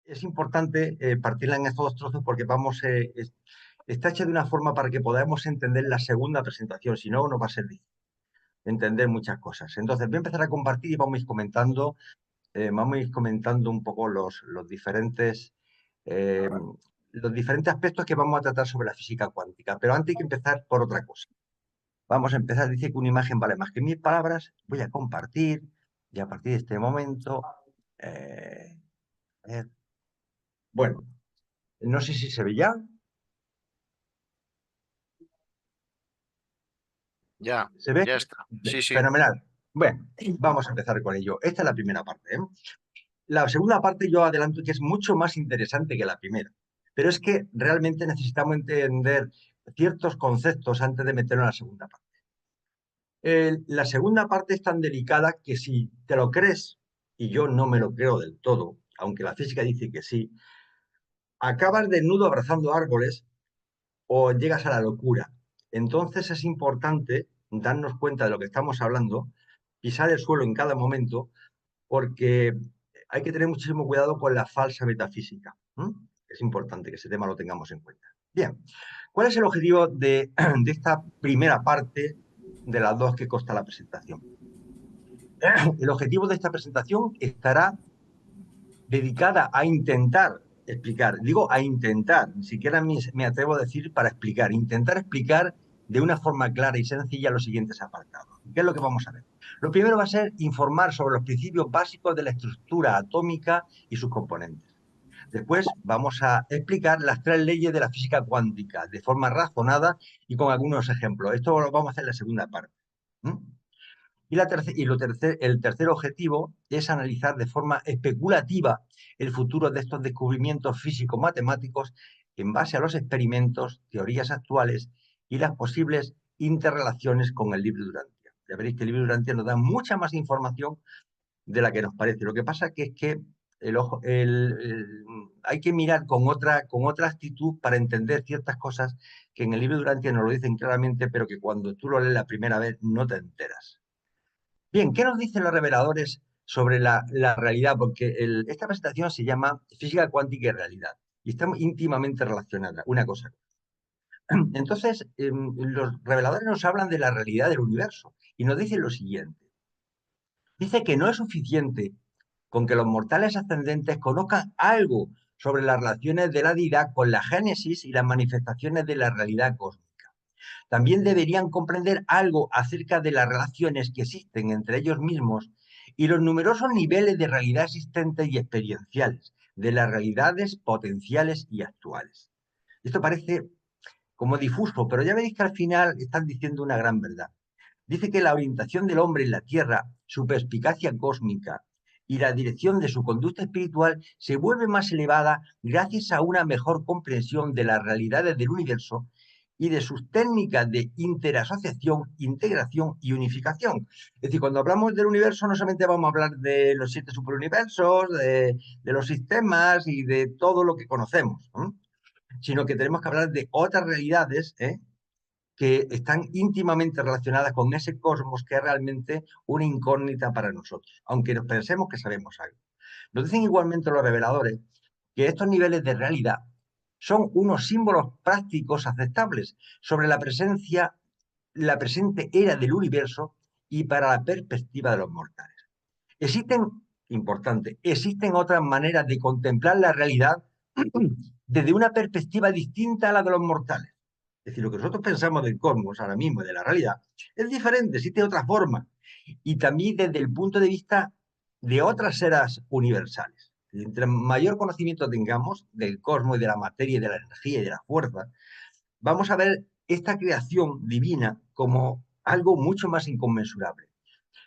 es importante partirla en estos dos trozos porque está hecha de una forma para que podamos entender la segunda presentación, si no, no va a ser difícil entender muchas cosas. Entonces, voy a empezar a compartir y vamos a ir comentando un poco eh, los diferentes aspectos que vamos a tratar sobre la física cuántica. Pero antes hay que empezar por otra cosa. Vamos a empezar, dice que una imagen vale más que 1000 palabras. Voy a compartir y a partir de este momento, eh, a ver, bueno, no sé si se ve ya. Ya, ¿Se ve? ya está. Sí, sí. Fenomenal. Bueno, vamos a empezar con ello. Esta es la primera parte, ¿eh? La segunda parte yo adelanto que es mucho más interesante que la primera, pero es que realmente necesitamos entender ciertos conceptos antes de meternos en la segunda parte. La segunda parte es tan delicada que si te lo crees, y yo no me lo creo del todo, aunque la física dice que sí, acabas desnudo abrazando árboles o llegas a la locura. Entonces es importante darnos cuenta de lo que estamos hablando, pisar el suelo en cada momento, porque hay que tener muchísimo cuidado con la falsa metafísica. ¿Mm? Es importante que ese tema lo tengamos en cuenta. Bien, ¿cuál es el objetivo de esta primera parte de las dos que consta la presentación? El objetivo de esta presentación estará dedicada a intentar explicar, digo a intentar, ni siquiera me atrevo a decir para explicar, intentar explicar de una forma clara y sencilla los siguientes apartados. ¿Qué es lo que vamos a ver? Lo primero va a ser informar sobre los principios básicos de la estructura atómica y sus componentes. Después vamos a explicar las 3 leyes de la física cuántica de forma razonada y con algunos ejemplos. Esto lo vamos a hacer en la segunda parte. ¿Mm? El tercer objetivo es analizar de forma especulativa el futuro de estos descubrimientos físico-matemáticos en base a los experimentos, teorías actuales y las posibles interrelaciones con el libro Durantia. Ya veréis que el libro Durantia nos da mucha más información de la que nos parece. Lo que pasa que es que hay que mirar con otra actitud para entender ciertas cosas que en el libro Durantia nos lo dicen claramente, pero que cuando tú lo lees la primera vez no te enteras. Bien, ¿qué nos dicen los reveladores sobre la realidad? Porque esta presentación se llama Física cuántica y realidad y está íntimamente relacionada una cosa. Entonces, los reveladores nos hablan de la realidad del universo y nos dicen lo siguiente. Dice que no es suficiente con que los mortales ascendentes conozcan algo sobre las relaciones de la deidad con la génesis y las manifestaciones de la realidad cósmica. También deberían comprender algo acerca de las relaciones que existen entre ellos mismos y los numerosos niveles de realidad existentes y experienciales, de las realidades potenciales y actuales. Esto parece como difuso, pero ya veréis que al final están diciendo una gran verdad. Dice que la orientación del hombre en la Tierra, su perspicacia cósmica y la dirección de su conducta espiritual se vuelve más elevada gracias a una mejor comprensión de las realidades del universo y de sus técnicas de interasociación, integración y unificación. Es decir, cuando hablamos del universo no solamente vamos a hablar de los 7 superuniversos, de los sistemas y de todo lo que conocemos, ¿no? Sino que tenemos que hablar de otras realidades, que están íntimamente relacionadas con ese cosmos que es realmente una incógnita para nosotros, aunque nos pensemos que sabemos algo. Nos dicen igualmente los reveladores que estos niveles de realidad son unos símbolos prácticos aceptables sobre la presente era del universo y para la perspectiva de los mortales. Existen otras maneras de contemplar la realidad desde una perspectiva distinta a la de los mortales. Es decir, lo que nosotros pensamos del cosmos ahora mismo, de la realidad, es diferente, existe otra forma. Y también desde el punto de vista de otras eras universales. Entre mayor conocimiento tengamos del cosmos y de la materia y de la energía y de la fuerza, vamos a ver esta creación divina como algo mucho más inconmensurable.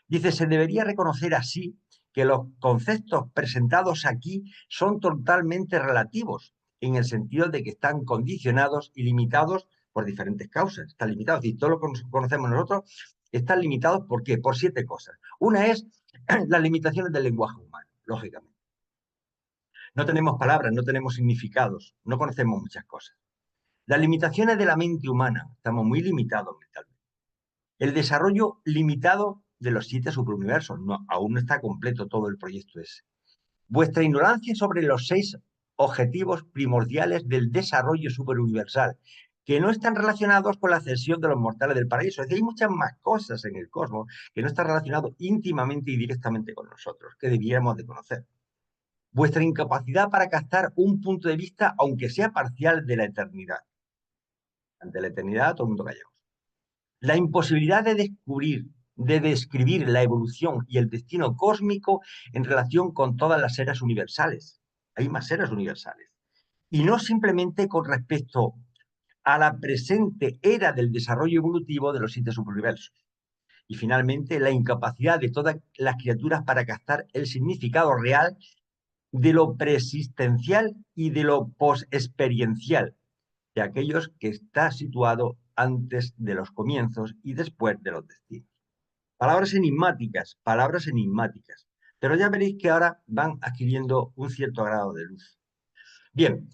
Dice, se debería reconocer así que los conceptos presentados aquí son totalmente relativos, en el sentido de que están condicionados y limitados por diferentes causas. Están limitados, y todo lo que conocemos nosotros están limitados ¿por qué? Por 7 cosas. Una es las limitaciones del lenguaje humano, lógicamente. No tenemos palabras, no tenemos significados, no conocemos muchas cosas. Las limitaciones de la mente humana, estamos muy limitados mentalmente. El desarrollo limitado de los 7 superuniversos, no, aún no está completo todo el proyecto ese. Vuestra ignorancia sobre los 6 objetivos primordiales del desarrollo superuniversal, que no están relacionados con la ascensión de los mortales del paraíso. Es decir, hay muchas más cosas en el cosmos que no están relacionadas íntimamente y directamente con nosotros, que debiéramos de conocer. Vuestra incapacidad para captar un punto de vista, aunque sea parcial, de la eternidad. Ante la eternidad, todo el mundo callamos. La imposibilidad de describir la evolución y el destino cósmico en relación con todas las eras universales. Hay más eras universales. Y no simplemente con respecto a la presente era del desarrollo evolutivo de los 7 superuniversos. Y finalmente, la incapacidad de todas las criaturas para captar el significado real de lo preexistencial y de lo posexperiencial, de aquellos que está situado antes de los comienzos y después de los destinos. Palabras enigmáticas, palabras enigmáticas. Pero ya veréis que ahora van adquiriendo un cierto grado de luz. Bien,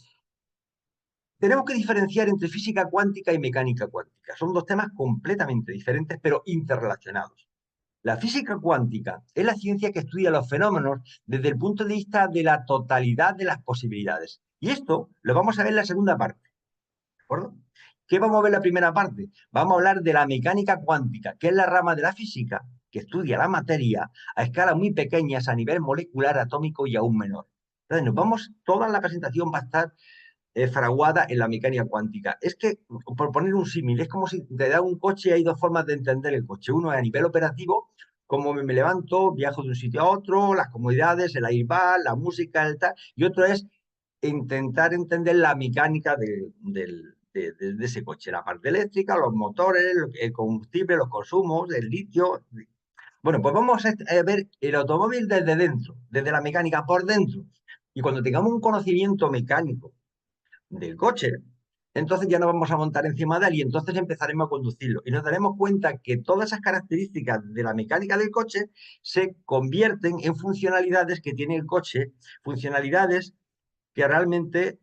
tenemos que diferenciar entre física cuántica y mecánica cuántica. Son dos temas completamente diferentes, pero interrelacionados. La física cuántica es la ciencia que estudia los fenómenos desde el punto de vista de la totalidad de las posibilidades. Y esto lo vamos a ver en la segunda parte. ¿De acuerdo? ¿Qué vamos a ver en la primera parte? Vamos a hablar de la mecánica cuántica, que es la rama de la física que estudia la materia a escalas muy pequeñas, a nivel molecular, atómico y aún menor. Entonces, toda la presentación va a estar fraguada en la mecánica cuántica. Es que, por poner un símil, es como si te da un coche y hay dos formas de entender el coche. Uno es a nivel operativo, cómo me levanto, viajo de un sitio a otro, las comodidades, el airbag, la música, el tal, y otro es intentar entender la mecánica de ese coche, la parte eléctrica, los motores, el combustible, los consumos, el litio. Bueno, pues vamos a ver el automóvil desde dentro, desde la mecánica por dentro. Y cuando tengamos un conocimiento mecánico del coche, entonces ya nos vamos a montar encima de él y entonces empezaremos a conducirlo. Y nos daremos cuenta que todas esas características de la mecánica del coche se convierten en funcionalidades que tiene el coche, funcionalidades que realmente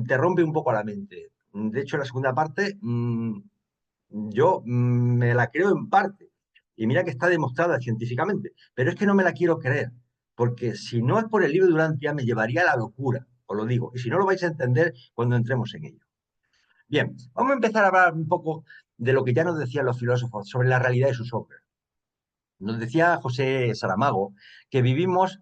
te rompe un poco la mente. De hecho, la segunda parte yo me la creo en parte. Y mira que está demostrada científicamente. Pero es que no me la quiero creer. Porque si no es por el libro de Durantia, me llevaría a la locura. Os lo digo. Y si no, lo vais a entender cuando entremos en ello. Bien, vamos a empezar a hablar un poco de lo que ya nos decían los filósofos sobre la realidad y sus obras. Nos decía José Saramago que vivimos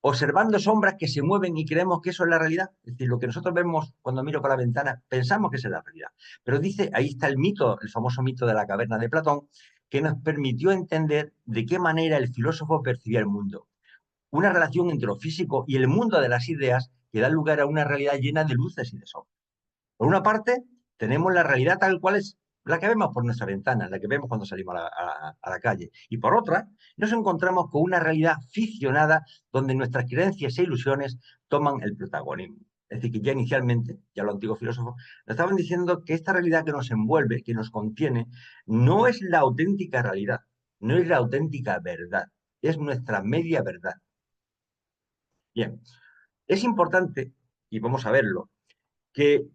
observando sombras que se mueven y creemos que eso es la realidad. Es decir, lo que nosotros vemos cuando miro por la ventana, pensamos que esa es la realidad. Pero dice, ahí está el mito, el famoso mito de la caverna de Platón, que nos permitió entender de qué manera el filósofo percibía el mundo. Una relación entre lo físico y el mundo de las ideas que da lugar a una realidad llena de luces y de sombras. Por una parte, tenemos la realidad tal cual es la que vemos por nuestra ventana, la que vemos cuando salimos a la calle. Y por otra, nos encontramos con una realidad ficcionada donde nuestras creencias e ilusiones toman el protagonismo. Es decir, que ya inicialmente, ya los antiguos filósofos, nos estaban diciendo que esta realidad que nos envuelve, que nos contiene, no es la auténtica realidad, no es la auténtica verdad, es nuestra media verdad. Bien, es importante, y vamos a verlo, que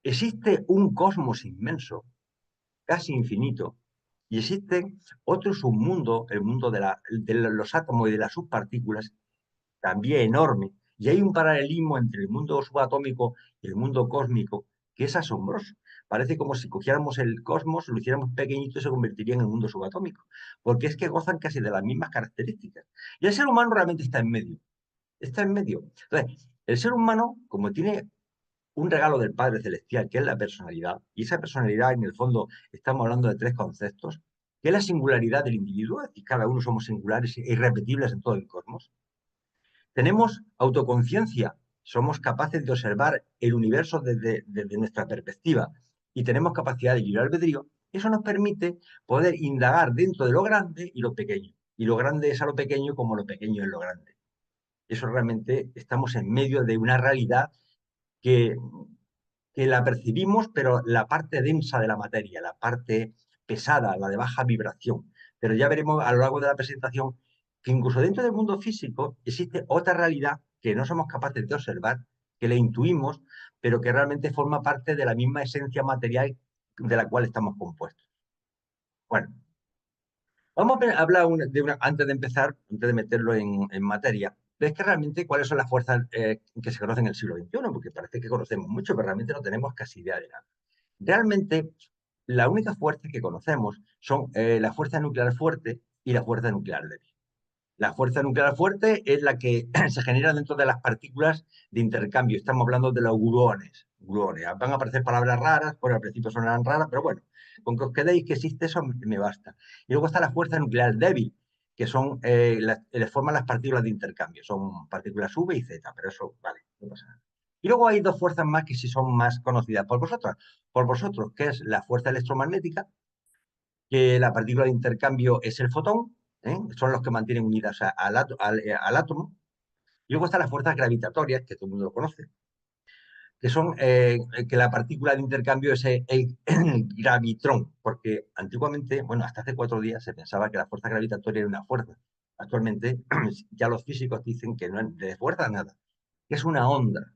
existe un cosmos inmenso, casi infinito, y existe otro submundo, el mundo de los átomos y de las subpartículas, también enorme, y hay un paralelismo entre el mundo subatómico y el mundo cósmico que es asombroso. Parece como si cogiéramos el cosmos, lo hiciéramos pequeñito y se convertiría en el mundo subatómico, porque es que gozan casi de las mismas características. Y el ser humano realmente está en medio, está en medio. Entonces, el ser humano, como tiene un regalo del Padre Celestial, que es la personalidad, y esa personalidad, en el fondo, estamos hablando de tres conceptos, que es la singularidad del individuo, y cada uno somos singulares e irrepetibles en todo el cosmos. Tenemos autoconciencia, somos capaces de observar el universo desde nuestra perspectiva, y tenemos capacidad de libre albedrío. Eso nos permite poder indagar dentro de lo grande y lo pequeño, y lo grande es a lo pequeño como lo pequeño es lo grande. Eso realmente estamos en medio de una realidad que que la percibimos, pero la parte densa de la materia, la parte pesada, la de baja vibración. Pero ya veremos a lo largo de la presentación que incluso dentro del mundo físico existe otra realidad que no somos capaces de observar, que la intuimos, pero que realmente forma parte de la misma esencia material de la cual estamos compuestos. Bueno, vamos a hablar antes de empezar, antes de meterlo en materia, ves que realmente cuáles son las fuerzas que se conocen en el siglo XXI, porque parece que conocemos mucho, pero realmente no tenemos casi idea de nada. Realmente, la única fuerza que conocemos son la fuerza nuclear fuerte y la fuerza nuclear débil. La fuerza nuclear fuerte es la que se genera dentro de las partículas de intercambio. Estamos hablando de los gluones. Gluones. Van a aparecer palabras raras, por al principio sonarán raras, pero bueno, con que os quedéis que existe eso me basta. Y luego está la fuerza nuclear débil, que son, les forman las partículas de intercambio. Son partículas V y Z, pero eso, vale, no pasa nada. Y luego hay dos fuerzas más que sí son más conocidas por vosotros, que es la fuerza electromagnética, que la partícula de intercambio es el fotón, ¿eh? Son los que mantienen unidas al átomo. Y luego están las fuerzas gravitatorias, que todo el mundo lo conoce, que son que la partícula de intercambio es el gravitrón, porque antiguamente, bueno, hasta hace 4 días se pensaba que la fuerza gravitatoria era una fuerza. Actualmente ya los físicos dicen que no es de fuerza nada, que es una onda,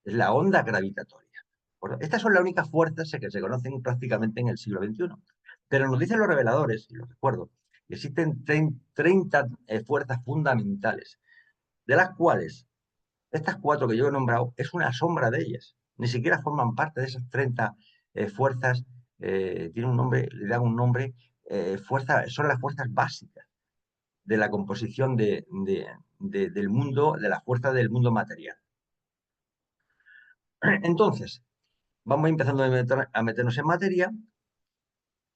es la onda gravitatoria. Bueno, estas son las únicas fuerzas que se conocen prácticamente en el siglo XXI. Pero nos dicen los reveladores, y lo recuerdo, que existen 30 fuerzas fundamentales, de las cuales estas 4 que yo he nombrado es una sombra de ellas. Ni siquiera forman parte de esas 30 fuerzas, tienen un nombre, le dan un nombre, son las fuerzas básicas de la composición del mundo, de la fuerza del mundo material. Entonces, vamos empezando a meternos en materia.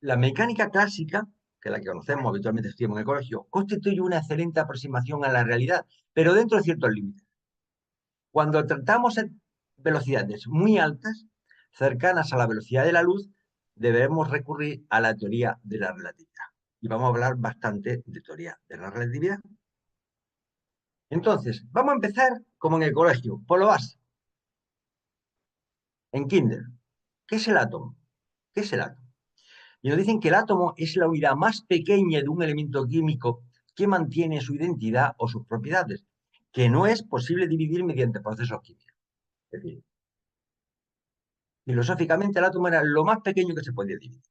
La mecánica clásica, que es la que conocemos habitualmente estudiamos en el colegio, constituye una excelente aproximación a la realidad, pero dentro de ciertos límites. Cuando tratamos en velocidades muy altas, cercanas a la velocidad de la luz, debemos recurrir a la teoría de la relatividad. Y vamos a hablar bastante de teoría de la relatividad. Entonces, vamos a empezar como en el colegio, por lo básico. En Kinder, ¿qué es el átomo? ¿Qué es el átomo? Y nos dicen que el átomo es la unidad más pequeña de un elemento químico que mantiene su identidad o sus propiedades, que no es posible dividir mediante procesos químicos. Es decir, filosóficamente el átomo era lo más pequeño que se podía dividir.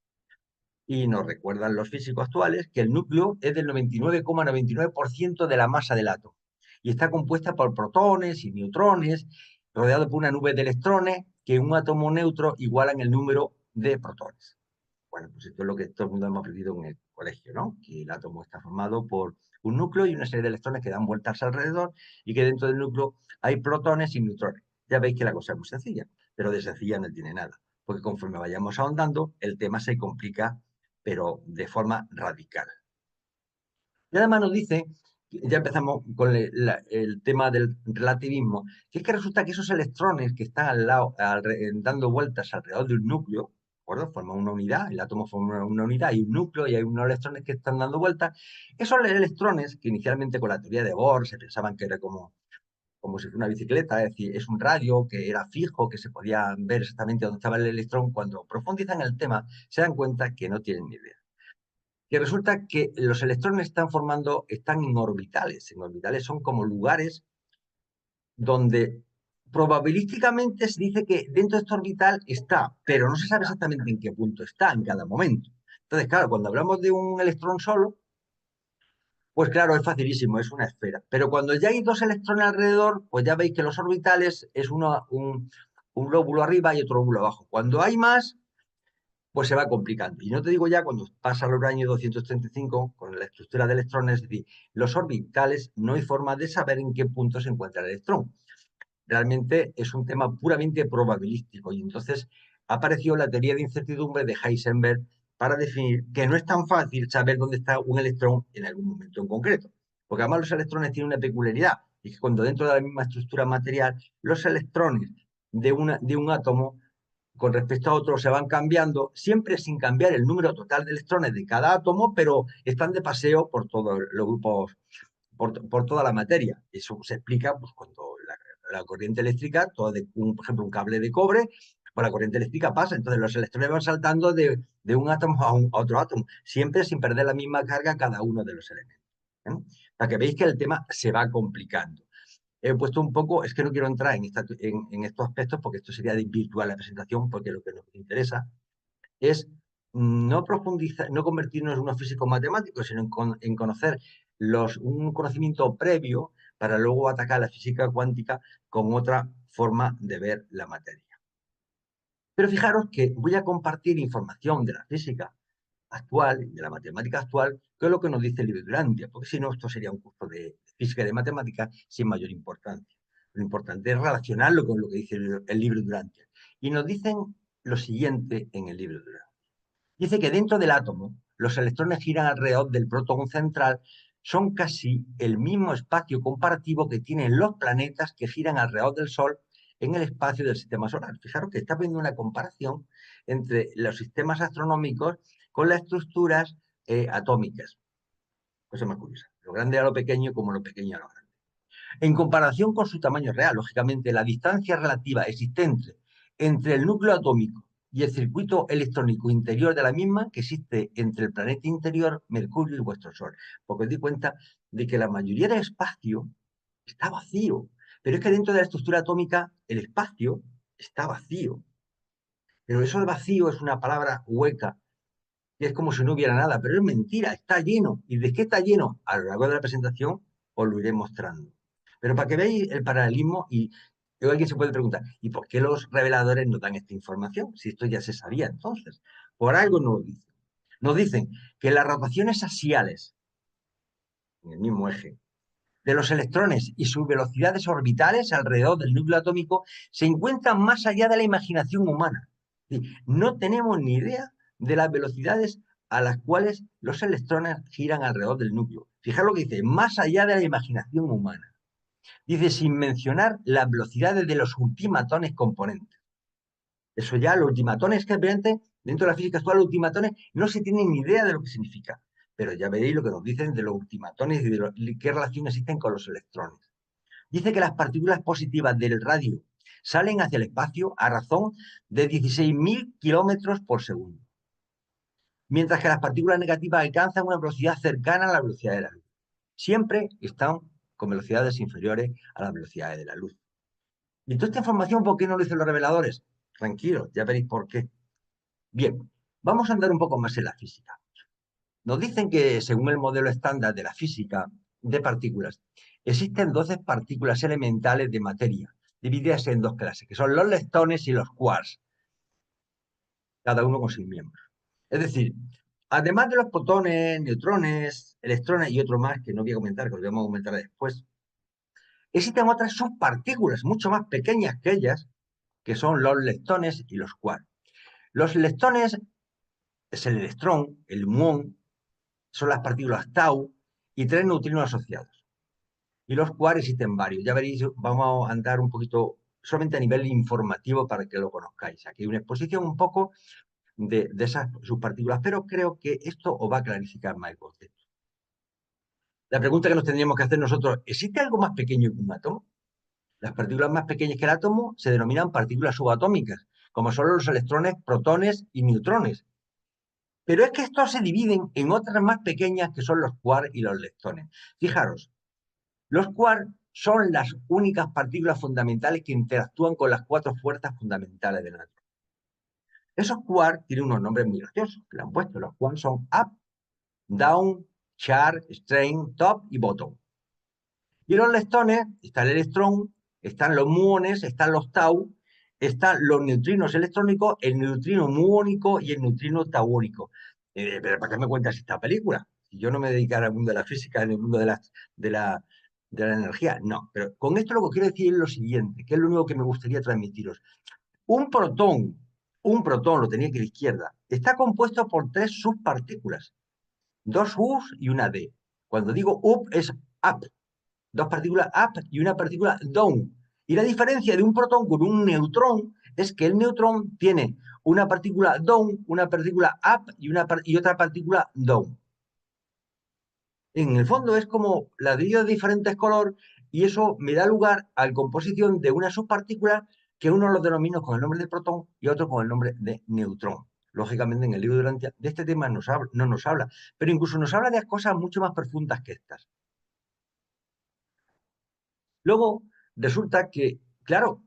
Y nos recuerdan los físicos actuales que el núcleo es del 99,99% de la masa del átomo y está compuesta por protones y neutrones, rodeado por una nube de electrones que un átomo neutro igualan el número de protones. Bueno, pues esto es lo que todo el mundo hemos aprendido en el colegio, ¿no? Que el átomo está formado por un núcleo y una serie de electrones que dan vueltas alrededor y que dentro del núcleo hay protones y neutrones. Ya veis que la cosa es muy sencilla, pero de sencilla no tiene nada, porque conforme vayamos ahondando, el tema se complica, pero de forma radical. Y además nos dice, ya empezamos con el tema del relativismo, que es que resulta que esos electrones que están al lado, dando vueltas alrededor de un núcleo, ¿de acuerdo? Forman una unidad, el átomo forma una unidad, hay un núcleo y hay unos electrones que están dando vueltas. Esos electrones, que inicialmente con la teoría de Bohr se pensaban que era como si fuera una bicicleta, es decir, es un radio que era fijo, que se podía ver exactamente dónde estaba el electrón, cuando profundizan el tema, se dan cuenta que no tienen ni idea. Que resulta que los electrones están en orbitales. En orbitales son como lugares donde probabilísticamente se dice que dentro de este orbital está, pero no se sabe exactamente en qué punto está en cada momento. Entonces, claro, cuando hablamos de un electrón solo, pues claro, es facilísimo, es una esfera. Pero cuando ya hay 2 electrones alrededor, pues ya veis que los orbitales es un lóbulo arriba y otro lóbulo abajo. Cuando hay más, pues se va complicando. Y no te digo ya cuando pasa el uranio 235 con la estructura de electrones, es decir, los orbitales no hay forma de saber en qué punto se encuentra el electrón. Realmente es un tema puramente probabilístico y entonces apareció la teoría de incertidumbre de Heisenberg para definir que no es tan fácil saber dónde está un electrón en algún momento en concreto. Porque además los electrones tienen una peculiaridad, y que cuando dentro de la misma estructura material, los electrones de un átomo con respecto a otros se van cambiando, siempre sin cambiar el número total de electrones de cada átomo, pero están de paseo por todos los grupos, por toda la materia. Eso se explica pues, cuando la corriente eléctrica, por ejemplo, un cable de cobre, pues la corriente eléctrica pasa, entonces los electrones van saltando de un átomo a otro átomo, siempre sin perder la misma carga cada uno de los elementos. ¿Eh? Para que veáis que el tema se va complicando. He puesto un poco, es que no quiero entrar en estos aspectos porque esto sería desvirtuar la presentación, porque lo que nos interesa es no profundizar, no convertirnos en unos físicos matemáticos, sino en conocer un conocimiento previo para luego atacar la física cuántica con otra forma de ver la materia. Pero fijaros que voy a compartir información de la física actual, de la matemática actual, que es lo que nos dice el libro Durantia, porque si no, esto sería un curso de física y de matemáticas sin mayor importancia. Lo importante es relacionarlo con lo que dice el libro Durantia. Y nos dicen lo siguiente en el libro Durantia. Dice que dentro del átomo, los electrones giran alrededor del protón central, son casi el mismo espacio comparativo que tienen los planetas que giran alrededor del Sol en el espacio del sistema solar. Fijaros que está viendo una comparación entre los sistemas astronómicos con las estructuras atómicas. Cosa más curiosa. Lo grande a lo pequeño como lo pequeño a lo grande. En comparación con su tamaño real, lógicamente, la distancia relativa existente entre el núcleo atómico y el circuito electrónico interior de la misma que existe entre el planeta interior, Mercurio y vuestro Sol. Porque os di cuenta de que la mayoría del espacio está vacío. Pero es que dentro de la estructura atómica el espacio está vacío. Pero eso de vacío es una palabra hueca, que es como si no hubiera nada, pero es mentira, está lleno. ¿Y de qué está lleno? A lo largo de la presentación os lo iré mostrando. Pero para que veáis el paralelismo y alguien se puede preguntar, ¿y por qué los reveladores no dan esta información? Si esto ya se sabía entonces. Por algo nos lo dicen. Nos dicen que las rotaciones axiales, en el mismo eje, de los electrones y sus velocidades orbitales alrededor del núcleo atómico se encuentran más allá de la imaginación humana. No tenemos ni idea de las velocidades a las cuales los electrones giran alrededor del núcleo. Fijaros lo que dice, más allá de la imaginación humana. Dice, sin mencionar las velocidades de los ultimatones componentes. Eso ya, los ultimatones que dentro de la física actual, los ultimatones no se tienen ni idea de lo que significa. Pero ya veréis lo que nos dicen de los ultimatones y de qué relación existen con los electrones. Dice que las partículas positivas del radio salen hacia el espacio a razón de 16.000 kilómetros por segundo, mientras que las partículas negativas alcanzan una velocidad cercana a la velocidad de la luz. Siempre están con velocidades inferiores a las velocidades de la luz. ¿Y toda esta información por qué no lo dicen los reveladores? Tranquilos, ya veréis por qué. Bien, vamos a andar un poco más en la física. Nos dicen que, según el modelo estándar de la física de partículas, existen 12 partículas elementales de materia, divididas en dos clases, que son los leptones y los quarks, cada uno con sus miembros. Es decir, además de los protones, neutrones, electrones y otro más que no voy a comentar, que os vamos a comentar después, existen otras subpartículas mucho más pequeñas que ellas, que son los leptones y los quarks. Los leptones es el electrón, el muón, son las partículas tau y tres neutrinos asociados. Y los quarks existen varios. Ya veréis, vamos a andar un poquito solamente a nivel informativo para que lo conozcáis. Aquí hay una exposición un poco de esas subpartículas, pero creo que esto os va a clarificar más el concepto. La pregunta que nos tendríamos que hacer nosotros, ¿existe algo más pequeño que un átomo? Las partículas más pequeñas que el átomo se denominan partículas subatómicas, como son los electrones, protones y neutrones. Pero es que estos se dividen en otras más pequeñas que son los quarks y los leptones. Fijaros, los quarks son las únicas partículas fundamentales que interactúan con las cuatro fuerzas fundamentales del átomo. Esos quarks tienen unos nombres muy graciosos que le han puesto. Los quarks son up, down, char, strain, top y bottom. Y los leptones, está el electrón, están los muones, están los tau, están los neutrinos electrónicos, el neutrino muónico y el neutrino tauónico. Pero ¿para qué me cuentas esta película? Si yo no me dedicara al mundo de la física, ni al mundo de la energía. No, pero con esto lo que quiero decir es lo siguiente, que es lo único que me gustaría transmitiros. Un protón, lo tenía aquí a la izquierda, está compuesto por tres subpartículas, dos U's y una D. Cuando digo up es up, dos partículas up y una partícula down. Y la diferencia de un protón con un neutrón es que el neutrón tiene una partícula down, una partícula up y otra partícula down. En el fondo es como ladrillos de diferentes color y eso me da lugar a la composición de una subpartícula que uno lo denomina con el nombre de protón y otro con el nombre de neutrón. Lógicamente en el libro de este tema no nos habla, pero incluso nos habla de cosas mucho más profundas que estas. Luego resulta que, claro,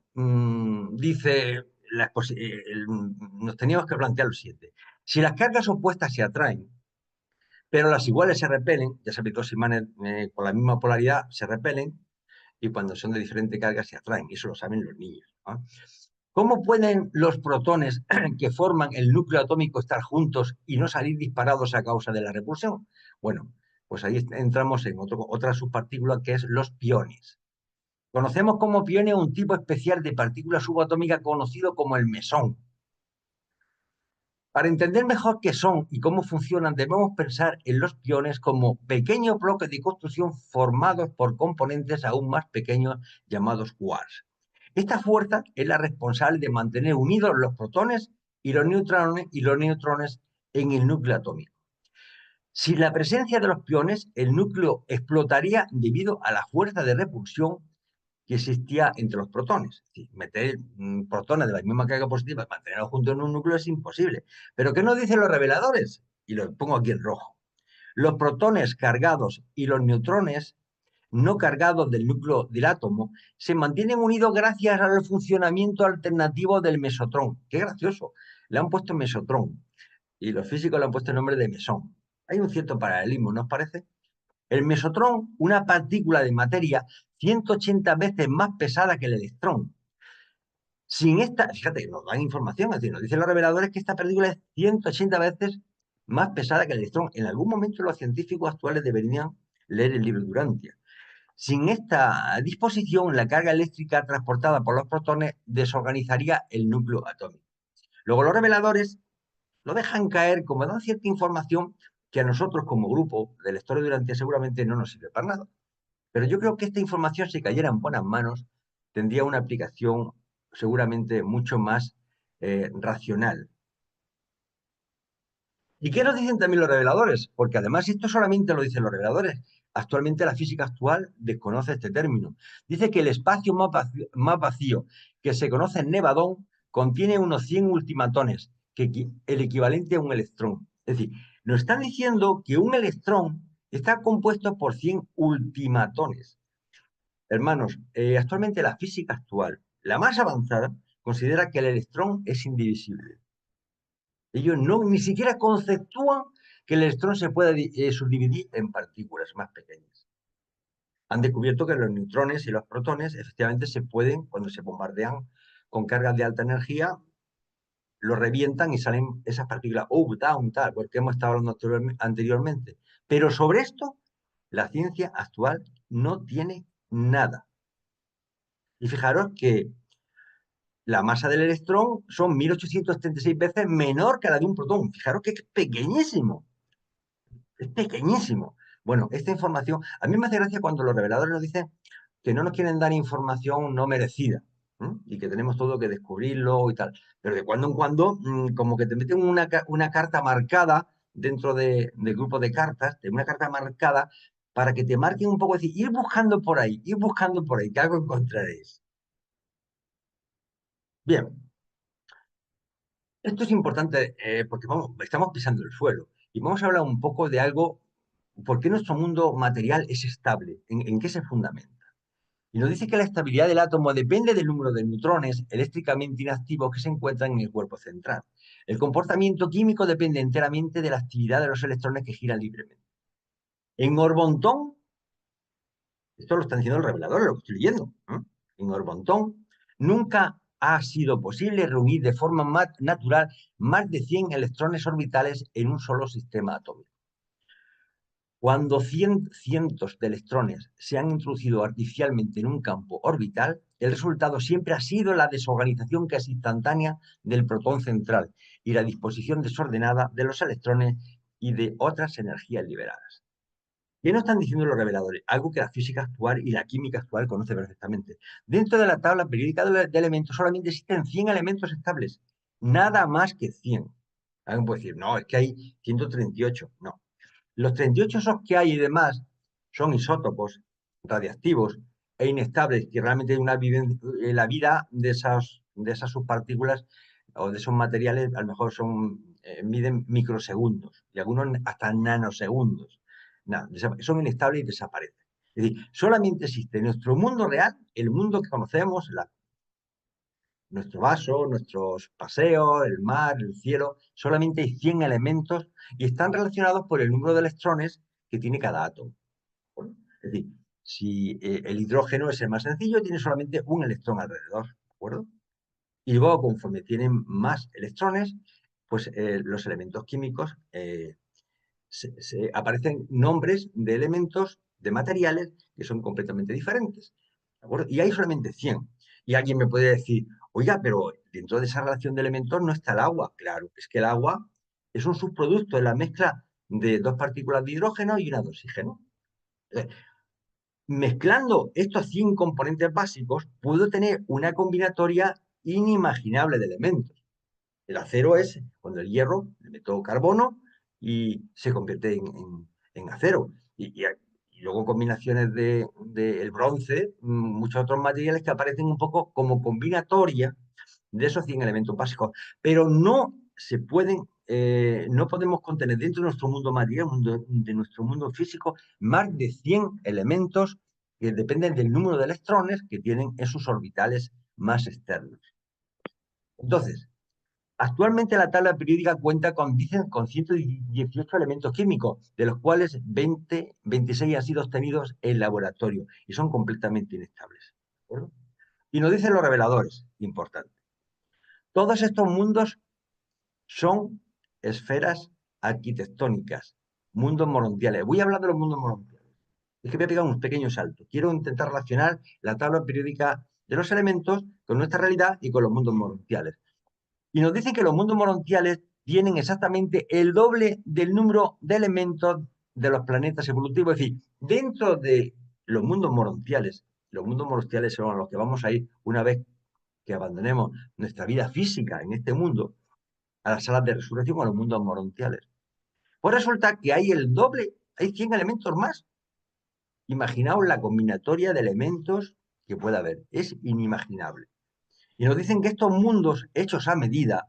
dice, nos teníamos que plantear lo siguiente. Si las cargas opuestas se atraen, pero las iguales se repelen, ya sabéis, dos imanes con la misma polaridad se repelen, y cuando son de diferente carga se atraen, y eso lo saben los niños, ¿no? ¿Cómo pueden los protones que forman el núcleo atómico estar juntos y no salir disparados a causa de la repulsión? Bueno, pues ahí entramos en otra subpartícula que es los piones. Conocemos como piones un tipo especial de partícula subatómica conocido como el mesón. Para entender mejor qué son y cómo funcionan, debemos pensar en los piones como pequeños bloques de construcción formados por componentes aún más pequeños llamados quarks. Esta fuerza es la responsable de mantener unidos los protones y los neutrones en el núcleo atómico. Sin la presencia de los piones, el núcleo explotaría debido a la fuerza de repulsión que existía entre los protones. Es decir, meter protones de la misma carga positiva y mantenerlos juntos en un núcleo es imposible. Pero ¿qué nos dicen los reveladores? Y lo pongo aquí en rojo. Los protones cargados y los neutrones no cargados del núcleo del átomo se mantienen unidos gracias al funcionamiento alternativo del mesotrón. Qué gracioso. Le han puesto mesotrón y los físicos le han puesto el nombre de mesón. Hay un cierto paralelismo, ¿no os parece? El mesotrón, una partícula de materia 180 veces más pesada que el electrón. Sin esta, fíjate, nos dan información, es decir, nos dicen los reveladores que esta partícula es 180 veces más pesada que el electrón. En algún momento los científicos actuales deberían leer el libro Durantia. Sin esta disposición, la carga eléctrica transportada por los protones desorganizaría el núcleo atómico. Luego los reveladores lo dejan caer como dan cierta información que a nosotros como grupo de lectores Durantia seguramente no nos sirve para nada. Pero yo creo que esta información, si cayera en buenas manos, tendría una aplicación seguramente mucho más racional. ¿Y qué nos dicen también los reveladores? Porque además esto solamente lo dicen los reveladores. Actualmente la física actual desconoce este término. Dice que el espacio más vacío que se conoce en Nevadón contiene unos 100 ultimatones, que el equivalente a un electrón. Es decir, nos están diciendo que un electrón está compuesto por 100 ultimatones. Hermanos, actualmente la física actual, la más avanzada, considera que el electrón es indivisible. Ellos no, ni siquiera conceptúan que el electrón se pueda subdividir en partículas más pequeñas. Han descubierto que los neutrones y los protones efectivamente se pueden, cuando se bombardean con cargas de alta energía, lo revientan y salen esas partículas up, down, tal, porque hemos estado hablando anteriormente. Pero sobre esto, la ciencia actual no tiene nada. Y fijaros que la masa del electrón son 1836 veces menor que la de un protón. Fijaros que es pequeñísimo. Es pequeñísimo. Bueno, esta información, a mí me hace gracia cuando los reveladores nos dicen que no nos quieren dar información no merecida, ¿m? Y que tenemos todo que descubrirlo y tal. Pero de cuando en cuando, como que te meten una carta marcada dentro del grupo de cartas, de una carta marcada, para que te marquen un poco, decir, ir buscando por ahí, que algo encontraréis. Bien, esto es importante porque estamos pisando el suelo y vamos a hablar un poco de algo, ¿por qué nuestro mundo material es estable? ¿En qué se fundamenta? Y nos dice que la estabilidad del átomo depende del número de neutrones eléctricamente inactivos que se encuentran en el cuerpo central. El comportamiento químico depende enteramente de la actividad de los electrones que giran libremente. En Orbontón, esto lo están diciendo los reveladores, lo que estoy leyendo, ¿eh? En Orbontón nunca ha sido posible reunir de forma natural más de 100 electrones orbitales en un solo sistema atómico. Cuando cientos de electrones se han introducido artificialmente en un campo orbital, el resultado siempre ha sido la desorganización casi instantánea del protón central y la disposición desordenada de los electrones y de otras energías liberadas. ¿Qué nos están diciendo los reveladores? Algo que la física actual y la química actual conoce perfectamente. Dentro de la tabla periódica de elementos solamente existen 100 elementos estables, nada más que 100. Alguien puede decir, no, es que hay 138. No, los 38 esos que hay y demás son isótopos radiactivos e inestables que realmente la vida de esas subpartículas o de esos materiales a lo mejor miden microsegundos y algunos hasta nanosegundos. Nada, son inestables y desaparecen. Es decir, solamente existe en nuestro mundo real, el mundo que conocemos, nuestro vaso, nuestros paseos, el mar, el cielo, solamente hay 100 elementos y están relacionados por el número de electrones que tiene cada átomo. Bueno, es decir, Si el hidrógeno es el más sencillo, tiene solamente un electrón alrededor, ¿de acuerdo? Y luego, conforme tienen más electrones, pues los elementos químicos aparecen nombres de elementos, de materiales que son completamente diferentes. ¿De acuerdo? Y hay solamente 100. Y alguien me puede decir, oiga, pero dentro de esa relación de elementos no está el agua. Claro, es que el agua es un subproducto de la mezcla de dos partículas de hidrógeno y una de oxígeno. Mezclando estos 100 componentes básicos, puedo tener una combinatoria inimaginable de elementos. El acero es cuando el hierro le meto carbono y se convierte en acero. Y luego combinaciones el bronce, muchos otros materiales que aparecen un poco como combinatoria de esos 100 elementos básicos. Pero no se pueden, no podemos contener dentro de nuestro mundo material, de nuestro mundo físico, más de 100 elementos que dependen del número de electrones que tienen en sus orbitales más externos. Entonces, actualmente la tabla periódica cuenta dicen, con 118 elementos químicos, de los cuales 26 han sido obtenidos en laboratorio y son completamente inestables. ¿De acuerdo? Y nos dicen los reveladores, importante. Todos estos mundos son esferas arquitectónicas, mundos morontiales. Voy a hablar de los mundos morontiales. Es que voy a pegar un pequeño salto. Quiero intentar relacionar la tabla periódica de los elementos con nuestra realidad y con los mundos morontiales. Y nos dicen que los mundos morontiales tienen exactamente el doble del número de elementos de los planetas evolutivos. Es decir, dentro de los mundos morontiales son a los que vamos a ir una vez que abandonemos nuestra vida física en este mundo, a las salas de resurrección o a los mundos morontiales. Pues resulta que hay el doble, hay 100 elementos más. Imaginaos la combinatoria de elementos que pueda haber. Es inimaginable. Y nos dicen que estos mundos hechos a medida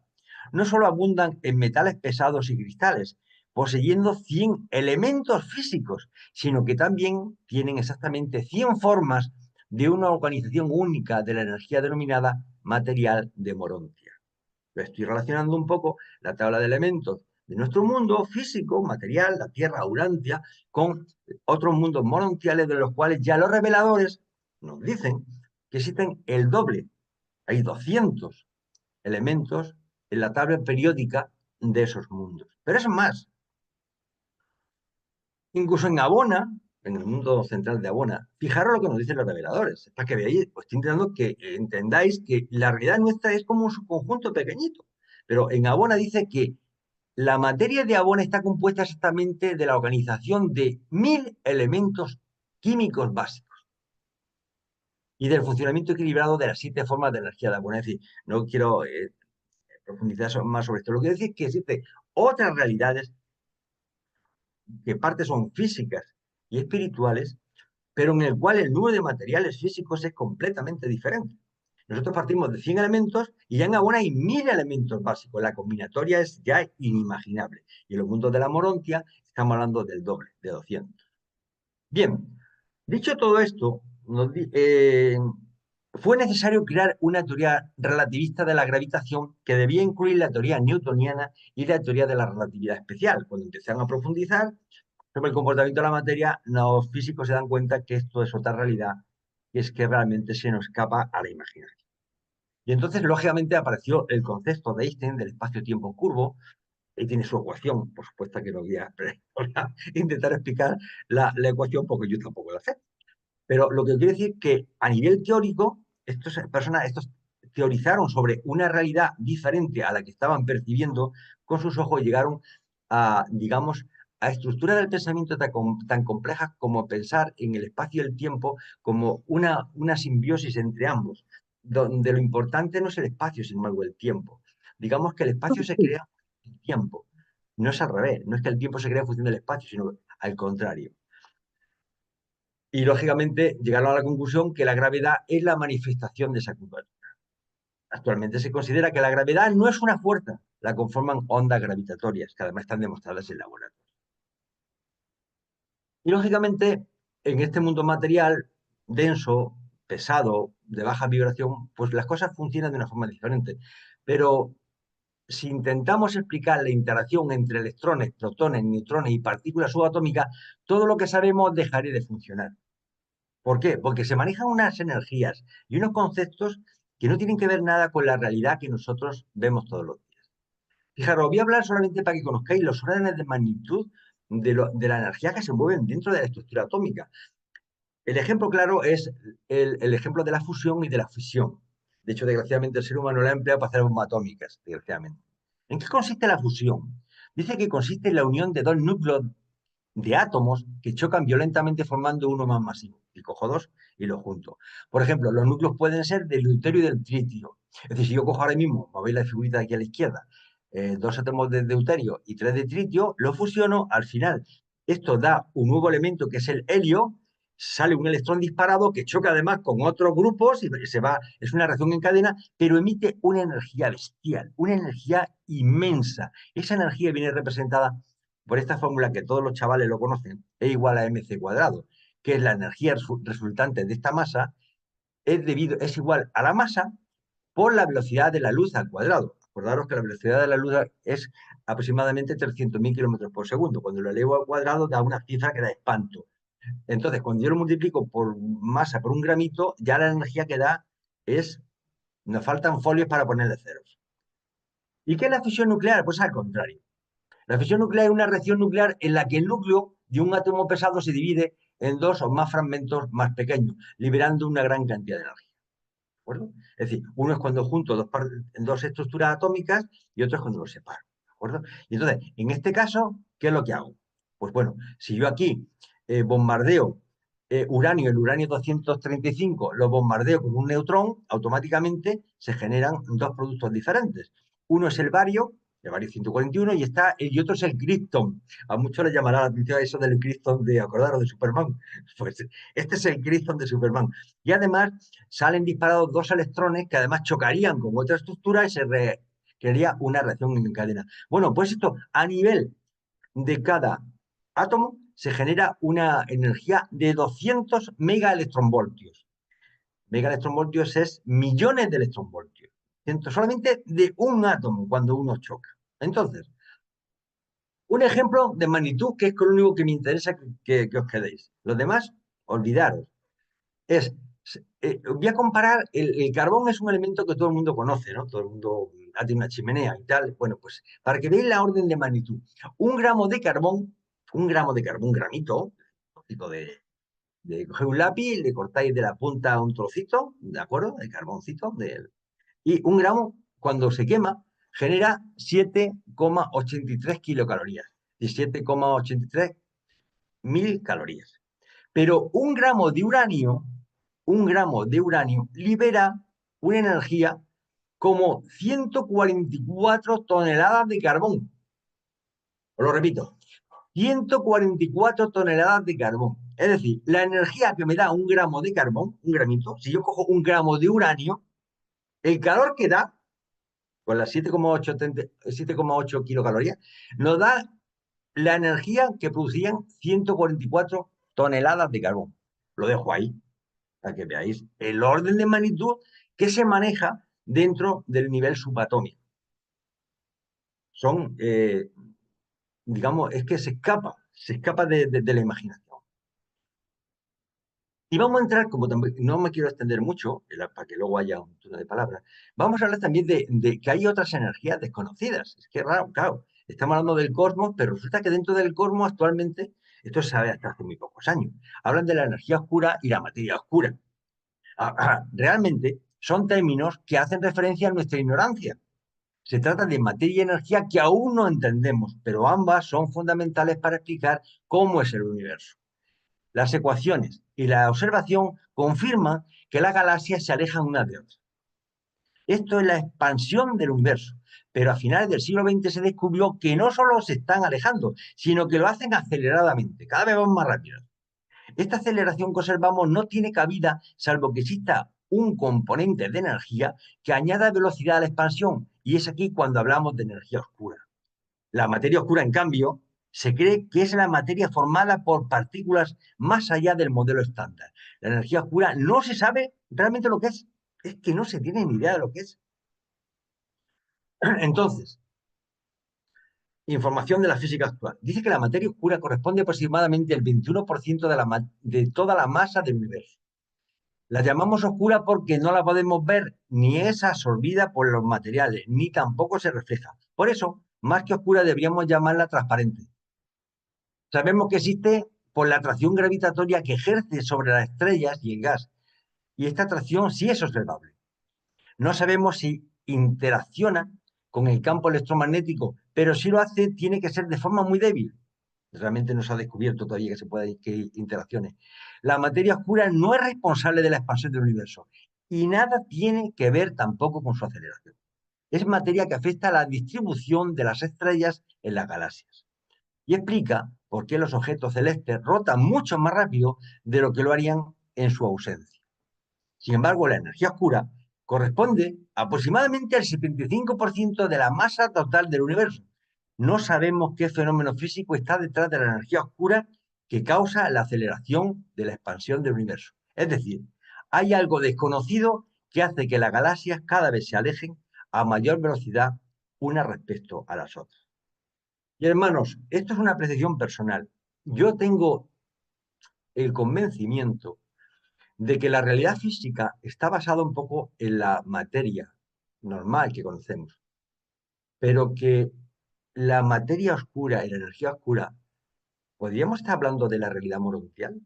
no solo abundan en metales pesados y cristales, poseyendo 100 elementos físicos, sino que también tienen exactamente 100 formas de una organización única de la energía denominada material de Morontia. Lo estoy relacionando un poco la tabla de elementos de nuestro mundo físico, material, la Tierra, Urantia, con otros mundos morontiales de los cuales ya los reveladores nos dicen que existen el doble. Hay 200 elementos en la tabla periódica de esos mundos. Pero es más, incluso en Abona, en el mundo central de Abona, fijaros lo que nos dicen los reveladores, para que veáis, os estoy intentando que entendáis que la realidad nuestra es como un subconjunto pequeñito. Pero en Abona dice que la materia de Abona está compuesta exactamente de la organización de 1000 elementos químicos básicos y del funcionamiento equilibrado de las 7 formas de energía de Abona. Es decir, no quiero profundizar más sobre esto. Lo que decir es que existen otras realidades que parte son físicas y espirituales, pero en el cual el número de materiales físicos es completamente diferente. Nosotros partimos de 100 elementos y ya en Abona hay 1000 elementos básicos. La combinatoria es ya inimaginable. Y en los mundos de la Morontia estamos hablando del doble, de 200. Bien, dicho todo esto, fue necesario crear una teoría relativista de la gravitación que debía incluir la teoría newtoniana y la teoría de la relatividad especial. Cuando empezaron a profundizar sobre el comportamiento de la materia, los físicos se dan cuenta que esto es otra realidad, que es que realmente se nos escapa a la imaginación. Y entonces, lógicamente, apareció el concepto de Einstein del espacio-tiempo curvo, y tiene su ecuación, por supuesto que no voy a, intentar explicar la ecuación porque yo tampoco la sé. Pero lo que quiero decir es que a nivel teórico, estos teorizaron sobre una realidad diferente a la que estaban percibiendo con sus ojos, llegaron a, digamos, a estructuras del pensamiento tan complejas como pensar en el espacio y el tiempo como una simbiosis entre ambos, donde lo importante no es el espacio, sino el tiempo. Digamos que el espacio se crea en el tiempo, no es al revés, no es que el tiempo se crea en función del espacio, sino al contrario. Y lógicamente llegaron a la conclusión que la gravedad es la manifestación de esa curvatura. Actualmente se considera que la gravedad no es una fuerza, la conforman ondas gravitatorias, que además están demostradas en laboratorio. Y lógicamente, en este mundo material denso, pesado, de baja vibración, pues las cosas funcionan de una forma diferente. Pero si intentamos explicar la interacción entre electrones, protones, neutrones y partículas subatómicas, todo lo que sabemos dejaría de funcionar. ¿Por qué? Porque se manejan unas energías y unos conceptos que no tienen que ver nada con la realidad que nosotros vemos todos los días. Fijaros, voy a hablar solamente para que conozcáis los órdenes de magnitud de la energía que se mueven dentro de la estructura atómica. El ejemplo claro es el ejemplo de la fusión y de la fisión. De hecho, desgraciadamente, el ser humano la ha empleado para hacer bombas atómicas, desgraciadamente. ¿En qué consiste la fusión? Dice que consiste en la unión de dos núcleos de átomos que chocan violentamente formando uno más masivo. Y cojo dos y los junto. Por ejemplo, los núcleos pueden ser del deuterio y del tritio. Es decir, si yo cojo ahora mismo, veis la figurita aquí a la izquierda, dos átomos de deuterio y tres de tritio, los fusiono, al final esto da un nuevo elemento que es el helio, sale un electrón disparado que choca además con otros grupos y se va, es una reacción en cadena, pero emite una energía bestial, una energía inmensa. Esa energía viene representada por esta fórmula que todos los chavales lo conocen, E igual a mc cuadrado, que es la energía resultante de esta masa, es igual a la masa por la velocidad de la luz al cuadrado. Acordaros que la velocidad de la luz es aproximadamente 300.000 kilómetros por segundo. Cuando lo elevo al cuadrado da una cifra que da espanto. Entonces, cuando yo lo multiplico por masa por un gramito, ya la energía que da es, nos faltan folios para ponerle ceros. ¿Y qué es la fisión nuclear? Pues al contrario. La fisión nuclear es una reacción nuclear en la que el núcleo de un átomo pesado se divide en dos o más fragmentos más pequeños, liberando una gran cantidad de energía. ¿De acuerdo? Es decir, uno es cuando junto dos estructuras atómicas y otro es cuando los separo. ¿De acuerdo? Y entonces, en este caso, ¿qué es lo que hago? Pues bueno, si yo aquí bombardeo uranio, el uranio 235, lo bombardeo con un neutrón, automáticamente se generan dos productos diferentes. Uno es el bario 141, y otro es el Krypton. A muchos les llamará la atención eso del Krypton de, acordaros, de Superman. Pues este es el Krypton de Superman. Y además salen disparados dos electrones que además chocarían con otra estructura y crearía una reacción en cadena. Bueno, pues esto a nivel de cada átomo se genera una energía de 200 megaelectronvoltios. Megaelectronvoltios es millones de electronvoltios. Solamente de un átomo cuando uno choca. Entonces, un ejemplo de magnitud que es con lo único que me interesa que os quedéis. Los demás, olvidaros. Voy a comparar, el carbón es un elemento que todo el mundo conoce, ¿no? Todo el mundo hace una chimenea y tal. Bueno, pues para que veáis la orden de magnitud, un gramito, trocito de coger un lápiz, le cortáis de la punta un trocito, ¿de acuerdo? De carboncito, y un gramo, cuando se quema, genera 7,83 kilocalorías y 7,83 mil calorías. Pero un gramo de uranio libera una energía como 144 toneladas de carbón. Os lo repito, 144 toneladas de carbón. Es decir, la energía que me da un gramo de carbón, un gramito, si yo cojo un gramo de uranio, el calor que da, con las 7,8 kilocalorías, nos da la energía que producían 144 toneladas de carbón. Lo dejo ahí, para que veáis el orden de magnitud que se maneja dentro del nivel subatómico. Son, digamos, es que se escapa de la imaginación. Y vamos a entrar, como no me quiero extender mucho, para que luego haya un turno de palabras, vamos a hablar también de que hay otras energías desconocidas. Es que raro, claro, estamos hablando del cosmos, pero resulta que dentro del cosmos actualmente, esto se sabe hasta hace muy pocos años, hablan de la energía oscura y la materia oscura. Realmente son términos que hacen referencia a nuestra ignorancia. Se trata de materia y energía que aún no entendemos, pero ambas son fundamentales para explicar cómo es el universo. Las ecuaciones y la observación confirman que las galaxias se alejan unas de otras. Esto es la expansión del universo, pero a finales del siglo XX se descubrió que no solo se están alejando, sino que lo hacen aceleradamente, cada vez van más rápido. Esta aceleración que observamos no tiene cabida salvo que exista un componente de energía que añada velocidad a la expansión, y es aquí cuando hablamos de energía oscura. La materia oscura, en cambio, se cree que es la materia formada por partículas más allá del modelo estándar. La energía oscura no se sabe realmente lo que es que no se tiene ni idea de lo que es. Entonces, Información de la física actual. Dice que la materia oscura corresponde aproximadamente al 21% de toda la masa del universo. La llamamos oscura porque no la podemos ver, ni es absorbida por los materiales, ni tampoco se refleja. Por eso, más que oscura, deberíamos llamarla transparente. Sabemos que existe por la atracción gravitatoria que ejerce sobre las estrellas y el gas, y esta atracción sí es observable. No sabemos si interacciona con el campo electromagnético, pero si lo hace, tiene que ser de forma muy débil. Realmente no se ha descubierto todavía que se puede que interaccione. La materia oscura no es responsable de la expansión del universo y nada tiene que ver tampoco con su aceleración. Es materia que afecta a la distribución de las estrellas en las galaxias y explica por qué los objetos celestes rotan mucho más rápido de lo que lo harían en su ausencia. Sin embargo, la energía oscura corresponde aproximadamente al 75% de la masa total del universo. No sabemos qué fenómeno físico está detrás de la energía oscura que causa la aceleración de la expansión del universo. Es decir, hay algo desconocido que hace que las galaxias cada vez se alejen a mayor velocidad unas respecto a las otras. Y hermanos, esto es una apreciación personal. Yo tengo el convencimiento de que la realidad física está basada un poco en la materia normal que conocemos, pero que la materia oscura y la energía oscura, ¿podríamos estar hablando de la realidad morontial?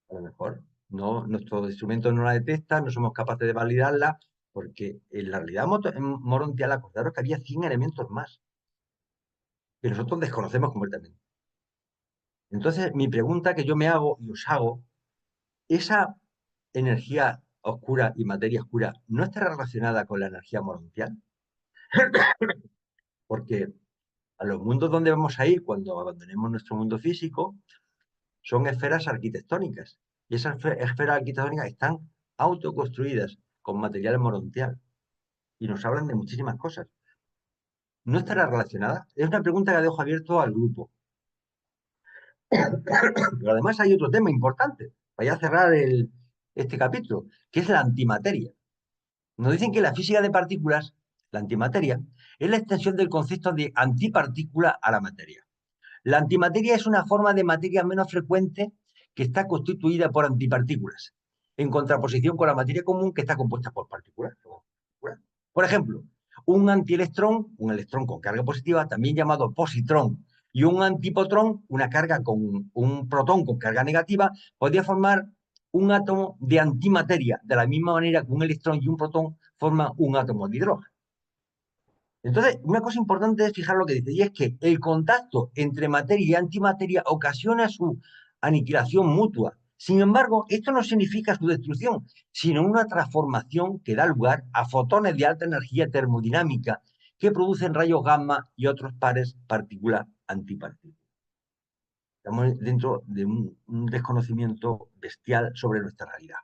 A lo mejor. No, nuestros instrumentos no la detectan, no somos capaces de validarla, porque en la realidad morontial, acordaros que había 100 elementos más, que nosotros desconocemos completamente. Entonces, mi pregunta que yo me hago y os hago, ¿esa energía oscura y materia oscura no está relacionada con la energía morontial? Porque a los mundos donde vamos a ir cuando abandonemos nuestro mundo físico son esferas arquitectónicas. Y esas esferas arquitectónicas están autoconstruidas con material morontial. Y nos hablan de muchísimas cosas. ¿No estará relacionada? Es una pregunta que dejo abierto al grupo. Pero además hay otro tema importante. Vaya a cerrar este capítulo, que es la antimateria. Nos dicen que la física de partículas, la antimateria, es la extensión del concepto de antipartícula a la materia. La antimateria es una forma de materia menos frecuente que está constituida por antipartículas, en contraposición con la materia común que está compuesta por partículas. Por ejemplo, un antielectrón, un electrón con carga positiva, también llamado positrón, y un antipotrón, una carga con un protón con carga negativa, podría formar un átomo de antimateria, de la misma manera que un electrón y un protón forman un átomo de hidrógeno. Entonces, una cosa importante es fijar lo que dice, y es que el contacto entre materia y antimateria ocasiona su aniquilación mutua. Sin embargo, esto no significa su destrucción, sino una transformación que da lugar a fotones de alta energía termodinámica que producen rayos gamma y otros pares partícula-antipartícula. Estamos dentro de un desconocimiento bestial sobre nuestra realidad.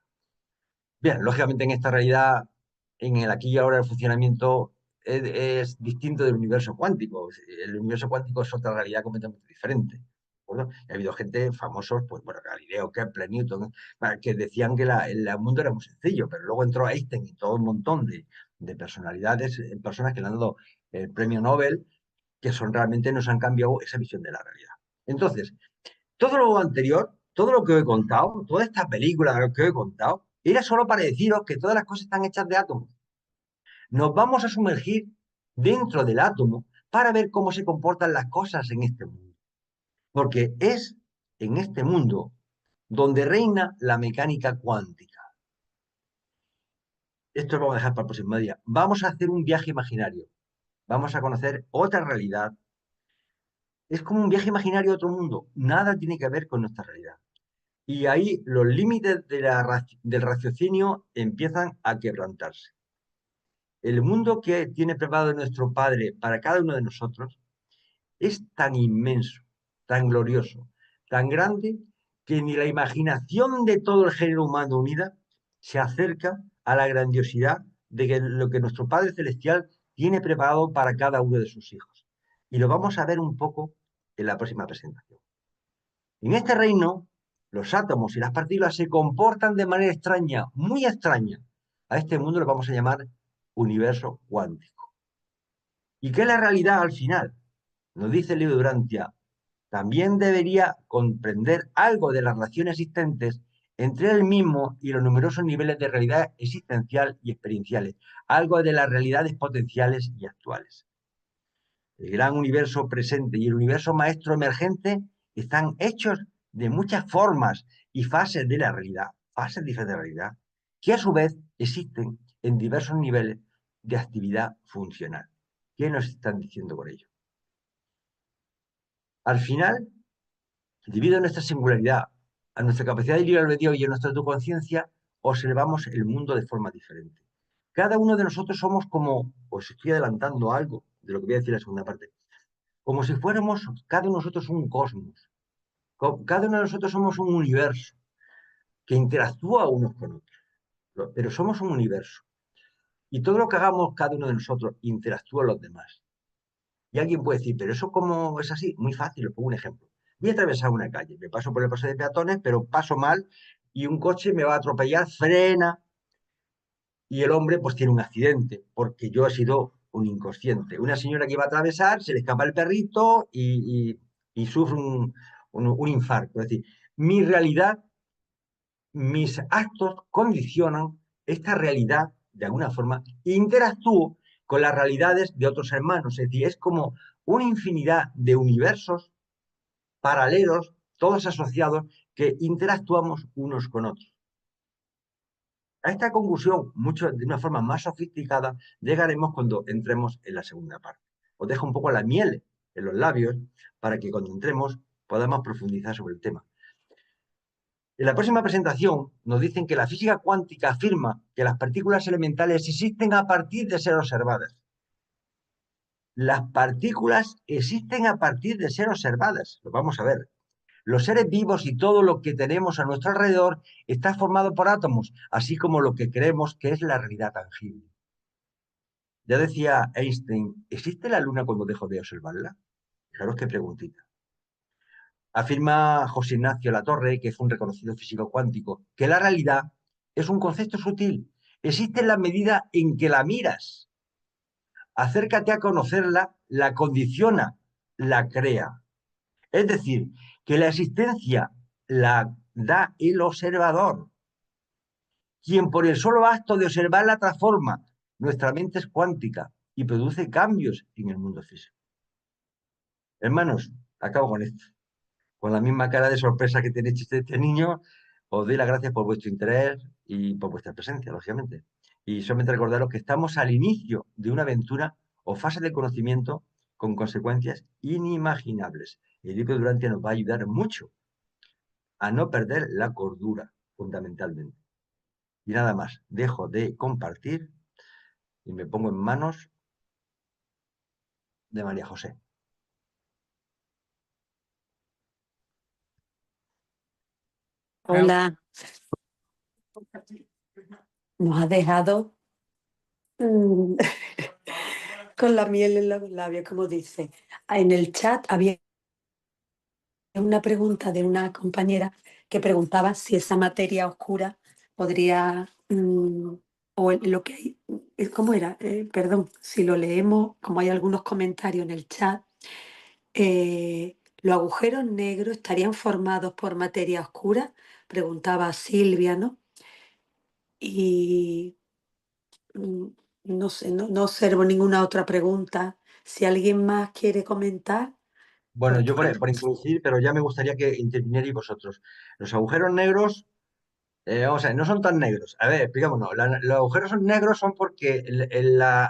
Bien, lógicamente en esta realidad, en el aquí y ahora el funcionamiento es distinto del universo cuántico. El universo cuántico es otra realidad completamente diferente. Bueno, ha habido gente famosos, pues bueno, Galileo, Kepler, Newton, que decían que el mundo era muy sencillo, pero luego entró Einstein y todo un montón de personalidades, personas que le han dado el premio Nobel, que son realmente nos han cambiado esa visión de la realidad. Entonces, todo lo anterior, todo lo que os he contado, toda esta película que os he contado, era solo para deciros que todas las cosas están hechas de átomos. Nos vamos a sumergir dentro del átomo para ver cómo se comportan las cosas en este mundo. Porque es en este mundo donde reina la mecánica cuántica. Esto lo vamos a dejar para el próximo día. Vamos a hacer un viaje imaginario. Vamos a conocer otra realidad. Es como un viaje imaginario a otro mundo. Nada tiene que ver con nuestra realidad. Y ahí los límites del raciocinio empiezan a quebrantarse. El mundo que tiene preparado nuestro Padre para cada uno de nosotros es tan inmenso, tan glorioso, tan grande, que ni la imaginación de todo el género humano unida se acerca a la grandiosidad de lo que nuestro Padre Celestial tiene preparado para cada uno de sus hijos. Y lo vamos a ver un poco en la próxima presentación. En este reino, los átomos y las partículas se comportan de manera extraña, muy extraña. A este mundo lo vamos a llamar universo cuántico. ¿Y qué es la realidad al final? Nos dice el libro de Durantia, también debería comprender algo de las relaciones existentes entre él mismo y los numerosos niveles de realidad existencial y experienciales, algo de las realidades potenciales y actuales. El gran universo presente y el universo maestro emergente están hechos de muchas formas y fases de la realidad, fases diferentes de la realidad, que a su vez existen en diversos niveles de actividad funcional. ¿Qué nos están diciendo con ello? Al final, debido a nuestra singularidad, a nuestra capacidad de libre albedrío y a nuestra autoconciencia, observamos el mundo de forma diferente. Cada uno de nosotros somos como, os estoy adelantando algo de lo que voy a decir en la segunda parte, como si fuéramos cada uno de nosotros un cosmos. Cada uno de nosotros somos un universo que interactúa unos con otros, pero somos un universo. Y todo lo que hagamos cada uno de nosotros interactúa con los demás. Y alguien puede decir, pero eso cómo es así, muy fácil, os pongo un ejemplo. Voy a atravesar una calle, me paso por el paso de peatones, pero paso mal y un coche me va a atropellar, frena y el hombre pues tiene un accidente, porque yo he sido un inconsciente. Una señora que iba a atravesar, se le escapa el perrito y sufre un infarto. Es decir, mi realidad, mis actos condicionan esta realidad de alguna forma, e interactúo con las realidades de otros hermanos. Es decir, es como una infinidad de universos paralelos, todos asociados, que interactuamos unos con otros. A esta conclusión, mucho, de una forma más sofisticada, llegaremos cuando entremos en la segunda parte. Os dejo un poco la miel en los labios para que cuando entremos podamos profundizar sobre el tema. En la próxima presentación nos dicen que la física cuántica afirma que las partículas elementales existen a partir de ser observadas. Las partículas existen a partir de ser observadas. Lo vamos a ver. Los seres vivos y todo lo que tenemos a nuestro alrededor está formado por átomos, así como lo que creemos que es la realidad tangible. Ya decía Einstein, ¿existe la luna cuando dejo de observarla? Fijaros qué preguntita. Afirma José Ignacio Latorre, que es un reconocido físico cuántico, que la realidad es un concepto sutil. Existe en la medida en que la miras. Acércate a conocerla, la condiciona, la crea. Es decir, que la existencia la da el observador, quien por el solo acto de observarla transforma. Nuestra mente es cuántica y produce cambios en el mundo físico. Hermanos, acabo con esto. Con la misma cara de sorpresa que tenéis este niño, os doy las gracias por vuestro interés y por vuestra presencia, lógicamente. Y solamente recordaros que estamos al inicio de una aventura o fase de conocimiento con consecuencias inimaginables. El libro de Durantia nos va a ayudar mucho a no perder la cordura, fundamentalmente. Y nada más, dejo de compartir y me pongo en manos de María José. Hola, nos ha dejado mm, con la miel en los labios, como dice. En el chat había una pregunta de una compañera que preguntaba si esa materia oscura podría, lo que hay, ¿cómo era? Perdón, si lo leemos, como hay algunos comentarios en el chat, ¿los agujeros negros estarían formados por materia oscura? Preguntaba Silvia, ¿no? Y Mm, no sé, no observo ninguna otra pregunta. Si alguien más quiere comentar, Bueno, pues yo por aquí. por introducir, pero ya me gustaría que intervinierais vosotros. Los agujeros negros, vamos a ver, no son tan negros. A ver, explicámonos. Los agujeros son negros son porque la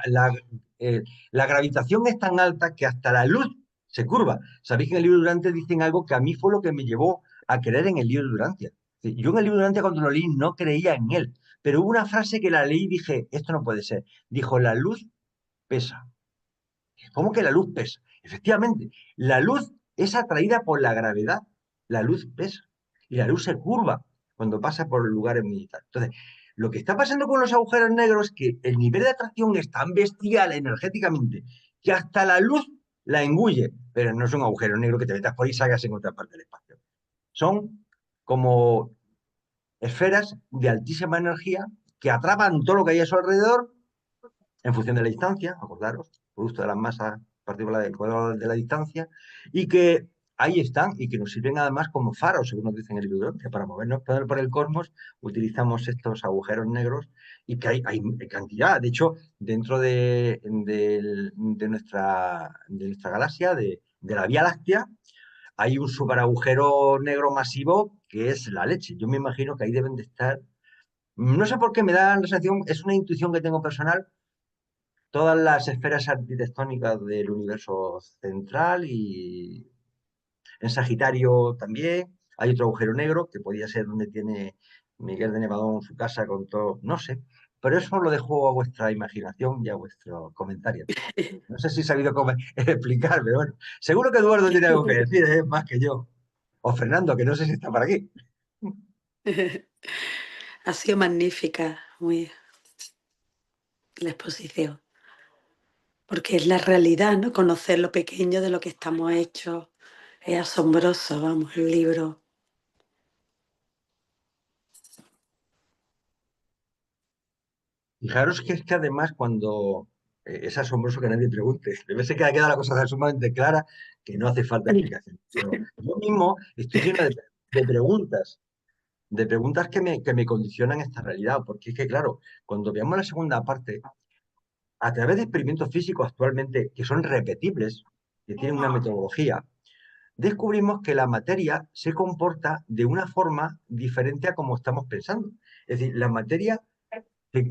gravitación es tan alta que hasta la luz se curva. Sabéis que en el libro Durante dicen algo que a mí fue lo que me llevó a creer en el libro Durante. Yo en el libro Durante cuando lo leí no creía en él, pero hubo una frase que la leí y dije, esto no puede ser. Dijo, la luz pesa. ¿Cómo que la luz pesa? Efectivamente, la luz es atraída por la gravedad. La luz pesa. Y la luz se curva cuando pasa por lugares militares. Entonces, lo que está pasando con los agujeros negros es que el nivel de atracción es tan bestial energéticamente que hasta la luz la engulle. Pero no es un agujero negro que te metas por ahí y salgas en otra parte del espacio. Son como esferas de altísima energía que atrapan todo lo que hay a su alrededor en función de la distancia, acordaros, producto de las masas, partículas del cuadrado de la distancia, y que ahí están y que nos sirven además como faros, según nos dicen en el libro, que para movernos por el cosmos utilizamos estos agujeros negros y que hay cantidad. De hecho, dentro de nuestra galaxia, de la Vía Láctea, hay un superagujero negro masivo que es la leche. Yo me imagino que ahí deben de estar. No sé por qué me da la sensación, es una intuición que tengo personal, todas las esferas arquitectónicas del universo central y en Sagitario también. Hay otro agujero negro que podía ser donde tiene Miguel de Nevadón su casa con todo, no sé. Pero eso lo dejo a vuestra imaginación y a vuestro comentario. No sé si he sabido cómo explicar, pero bueno. Seguro que Eduardo tiene algo que decir, más que yo. O Fernando, que no sé si está por aquí. Ha sido magnífica, muy la exposición, porque es la realidad, ¿no? Conocer lo pequeño de lo que estamos hechos es asombroso, vamos, el libro. Fijaros que es que además cuando es asombroso que nadie pregunte, debe ser que ha quedado la cosa tan sumamente clara que no hace falta explicación. Pero yo mismo estoy lleno de de preguntas que me condicionan esta realidad, porque es que, claro, cuando veamos la segunda parte, a través de experimentos físicos actualmente que son repetibles, que tienen una metodología, descubrimos que la materia se comporta de una forma diferente a como estamos pensando. Es decir, la materia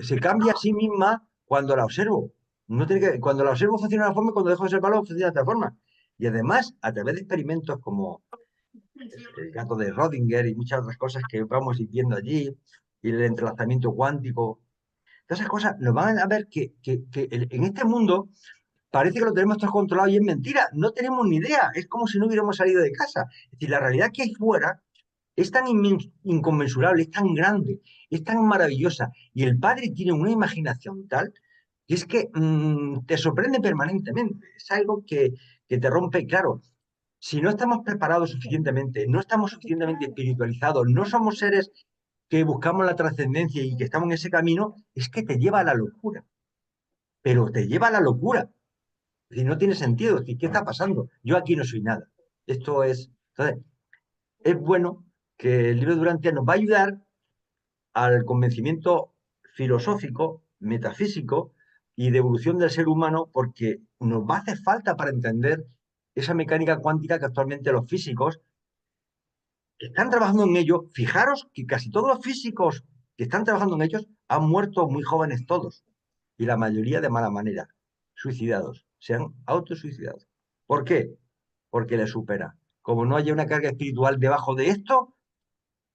se cambia a sí misma cuando la observo. No tiene cuando la observo funciona de una forma y cuando dejo de observarlo funciona de otra forma. Y además, a través de experimentos como el gato de Rodinger y muchas otras cosas que vamos viendo allí, y el entrelazamiento cuántico, todas esas cosas nos van a ver que en este mundo parece que lo tenemos todo controlado y es mentira, no tenemos ni idea, es como si no hubiéramos salido de casa. Es decir, la realidad que hay fuera es tan inconmensurable, es tan grande, es tan maravillosa, y el padre tiene una imaginación tal que es que te sorprende permanentemente, es algo que te rompe, claro, si no estamos preparados suficientemente, no estamos suficientemente espiritualizados, no somos seres que buscamos la trascendencia y que estamos en ese camino, es que te lleva a la locura, pero te lleva a la locura. Es decir, no tiene sentido. Es decir, ¿qué está pasando? Yo aquí no soy nada. Esto es. Entonces, es bueno que el libro de Durantia nos va a ayudar al convencimiento filosófico, metafísico y de evolución del ser humano, porque nos va a hacer falta para entender esa mecánica cuántica que actualmente los físicos están trabajando en ello. Fijaros que casi todos los físicos que están trabajando en ellos han muerto muy jóvenes todos, y la mayoría de mala manera, suicidados, se han autosuicidado. ¿Por qué? Porque le supera. Como no haya una carga espiritual debajo de esto,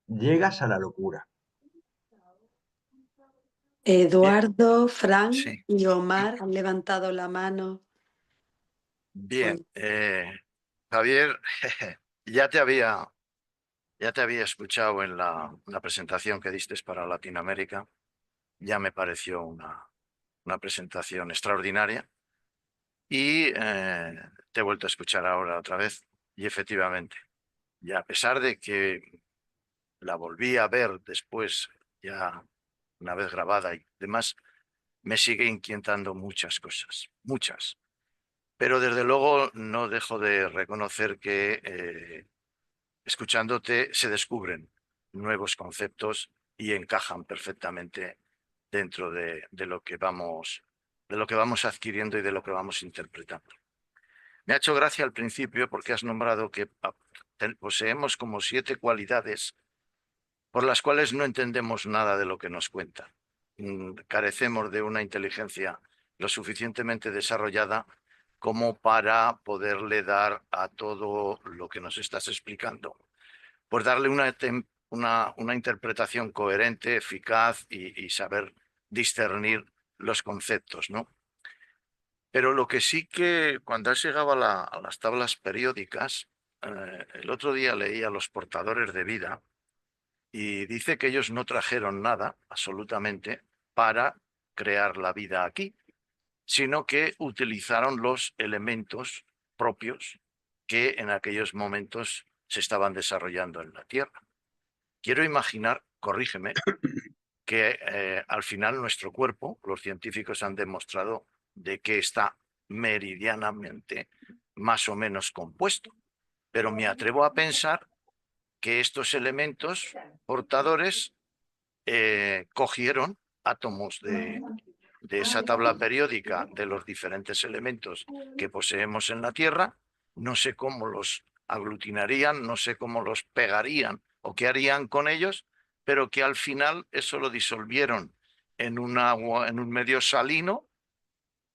llegas a la locura. Bien, Eduardo, Fran sí, y Omar han levantado la mano. bien. Bueno, Javier, ya te había, ya te había escuchado en la presentación que diste para Latinoamérica. Ya me pareció una presentación extraordinaria y te he vuelto a escuchar ahora otra vez. Y efectivamente, y a pesar de que la volví a ver después, ya una vez grabada y demás, me sigue inquietando muchas cosas, muchas. Pero desde luego no dejo de reconocer que escuchándote se descubren nuevos conceptos y encajan perfectamente dentro de lo que vamos adquiriendo y de lo que vamos interpretando. Me ha hecho gracia al principio porque has nombrado que poseemos como 7 cualidades por las cuales no entendemos nada de lo que nos cuenta. Carecemos de una inteligencia lo suficientemente desarrollada como para poderle dar a todo lo que nos estás explicando, pues darle una interpretación coherente, eficaz y saber discernir los conceptos, ¿no? Pero lo que sí que cuando has llegado a las tablas periódicas, el otro día leí a los portadores de vida y dice que ellos no trajeron nada, absolutamente, para crear la vida aquí, sino que utilizaron los elementos propios que en aquellos momentos se estaban desarrollando en la Tierra. Quiero imaginar, corrígeme, que al final nuestro cuerpo, los científicos han demostrado de qué está meridianamente más o menos compuesto. Pero me atrevo a pensar que estos elementos portadores cogieron átomos de esa tabla periódica de los diferentes elementos que poseemos en la Tierra. No sé cómo los aglutinarían, no sé cómo los pegarían o qué harían con ellos, pero que al final eso lo disolvieron en un agua, en un medio salino,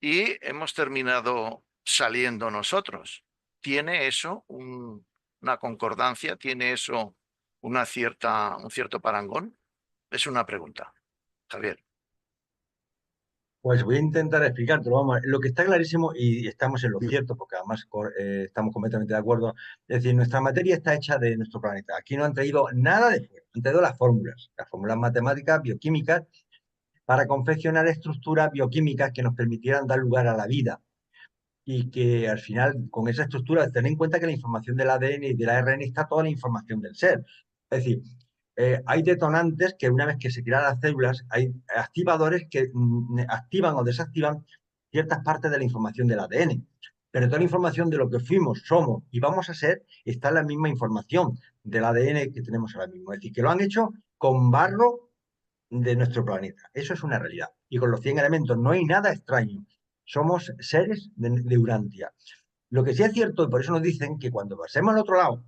y hemos terminado saliendo nosotros. ¿Tiene eso una concordancia? ¿Tiene eso un cierto parangón? Es una pregunta, Javier. Pues voy a intentar explicártelo. Vamos, lo que está clarísimo, y estamos en lo cierto, porque además estamos completamente de acuerdo, es decir, nuestra materia está hecha de nuestro planeta. Aquí no han traído nada de fuera, han traído las fórmulas matemáticas, bioquímicas, para confeccionar estructuras bioquímicas que nos permitieran dar lugar a la vida. Y que al final, con esa estructura, ten en cuenta que la información del ADN y del ARN está toda la información del ser. Es decir, hay detonantes que una vez que se crean las células, hay activadores que activan o desactivan ciertas partes de la información del ADN. Pero toda la información de lo que fuimos, somos y vamos a ser está en la misma información del ADN que tenemos ahora mismo. Es decir, que lo han hecho con barro de nuestro planeta. Eso es una realidad. Y con los 100 elementos no hay nada extraño. Somos seres de Urantia. Lo que sí es cierto, y por eso nos dicen que cuando pasemos al otro lado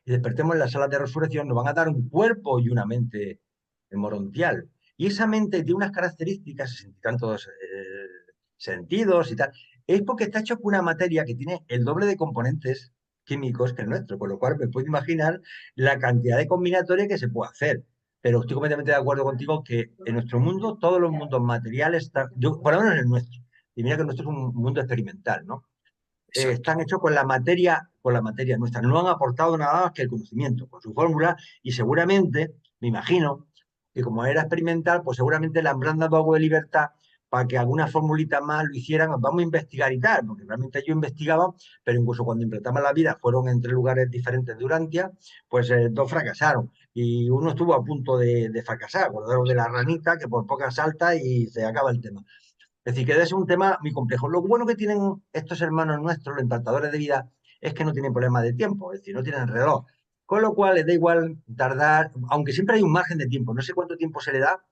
y despertemos en la sala de resurrección, nos van a dar un cuerpo y una mente morontial. Y esa mente tiene unas características, se sentirán todos sentidos y tal. Es porque está hecho con una materia que tiene el doble de componentes químicos que el nuestro, con lo cual me puedo imaginar la cantidad de combinatorias que se puede hacer. Pero estoy completamente de acuerdo contigo que en nuestro mundo, todos los mundos materiales, por lo menos en el nuestro, y mira que el nuestro es un mundo experimental, ¿no? Exacto. Están hechos con la materia nuestra. No han aportado nada más que el conocimiento, con su fórmula, y seguramente, me imagino, que como era experimental, pues seguramente le habrán dado algo de libertad para que alguna formulita más lo hicieran. Vamos a investigar y tal, porque realmente yo investigaba, pero incluso cuando implantaban la vida, fueron en 3 lugares diferentes de Urantia, pues 2 fracasaron. Y uno estuvo a punto de fracasar, acordaros de la ranita, que por poca salta y se acaba el tema. Es decir, que es un tema muy complejo. Lo bueno que tienen estos hermanos nuestros, los implantadores de vida, es que no tienen problema de tiempo, es decir, no tienen reloj. Con lo cual les da igual tardar, aunque siempre hay un margen de tiempo, no sé cuánto tiempo se le da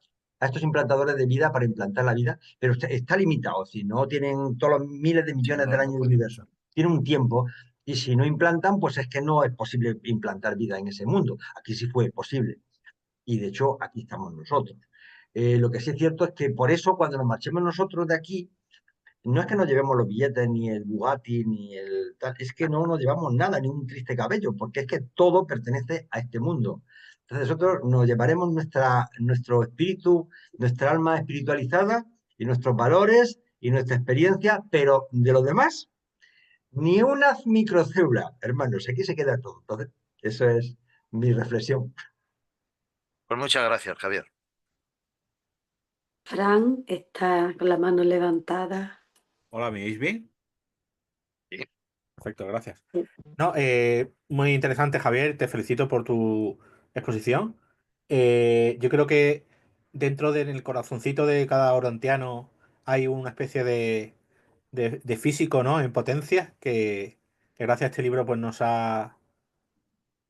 a estos implantadores de vida para implantar la vida, pero está limitado, es decir, no tienen todos los miles de Sí, millones no, del no año del puede. universo. Tienen un tiempo, y si no implantan, pues es que no es posible implantar vida en ese mundo. Aquí sí fue posible, y de hecho aquí estamos nosotros. Lo que sí es cierto es que por eso cuando nos marchemos nosotros de aquí, no es que nos llevemos los billetes, ni el Bugatti, ni el tal, es que no nos llevamos nada, ni un triste cabello, porque es que todo pertenece a este mundo. Entonces nosotros nos llevaremos nuestro espíritu, nuestra alma espiritualizada y nuestros valores y nuestra experiencia, pero de lo demás, ni una microcélula, hermanos, aquí se queda todo. Entonces, eso es mi reflexión. Pues muchas gracias, Javier. Fran está con la mano levantada. Hola, ¿me oís bien? Sí. Perfecto, gracias. No, muy interesante, Javier. Te felicito por tu exposición. Yo creo que dentro del corazoncito de cada orantiano hay una especie de físico, ¿no? En potencia, que gracias a este libro pues nos ha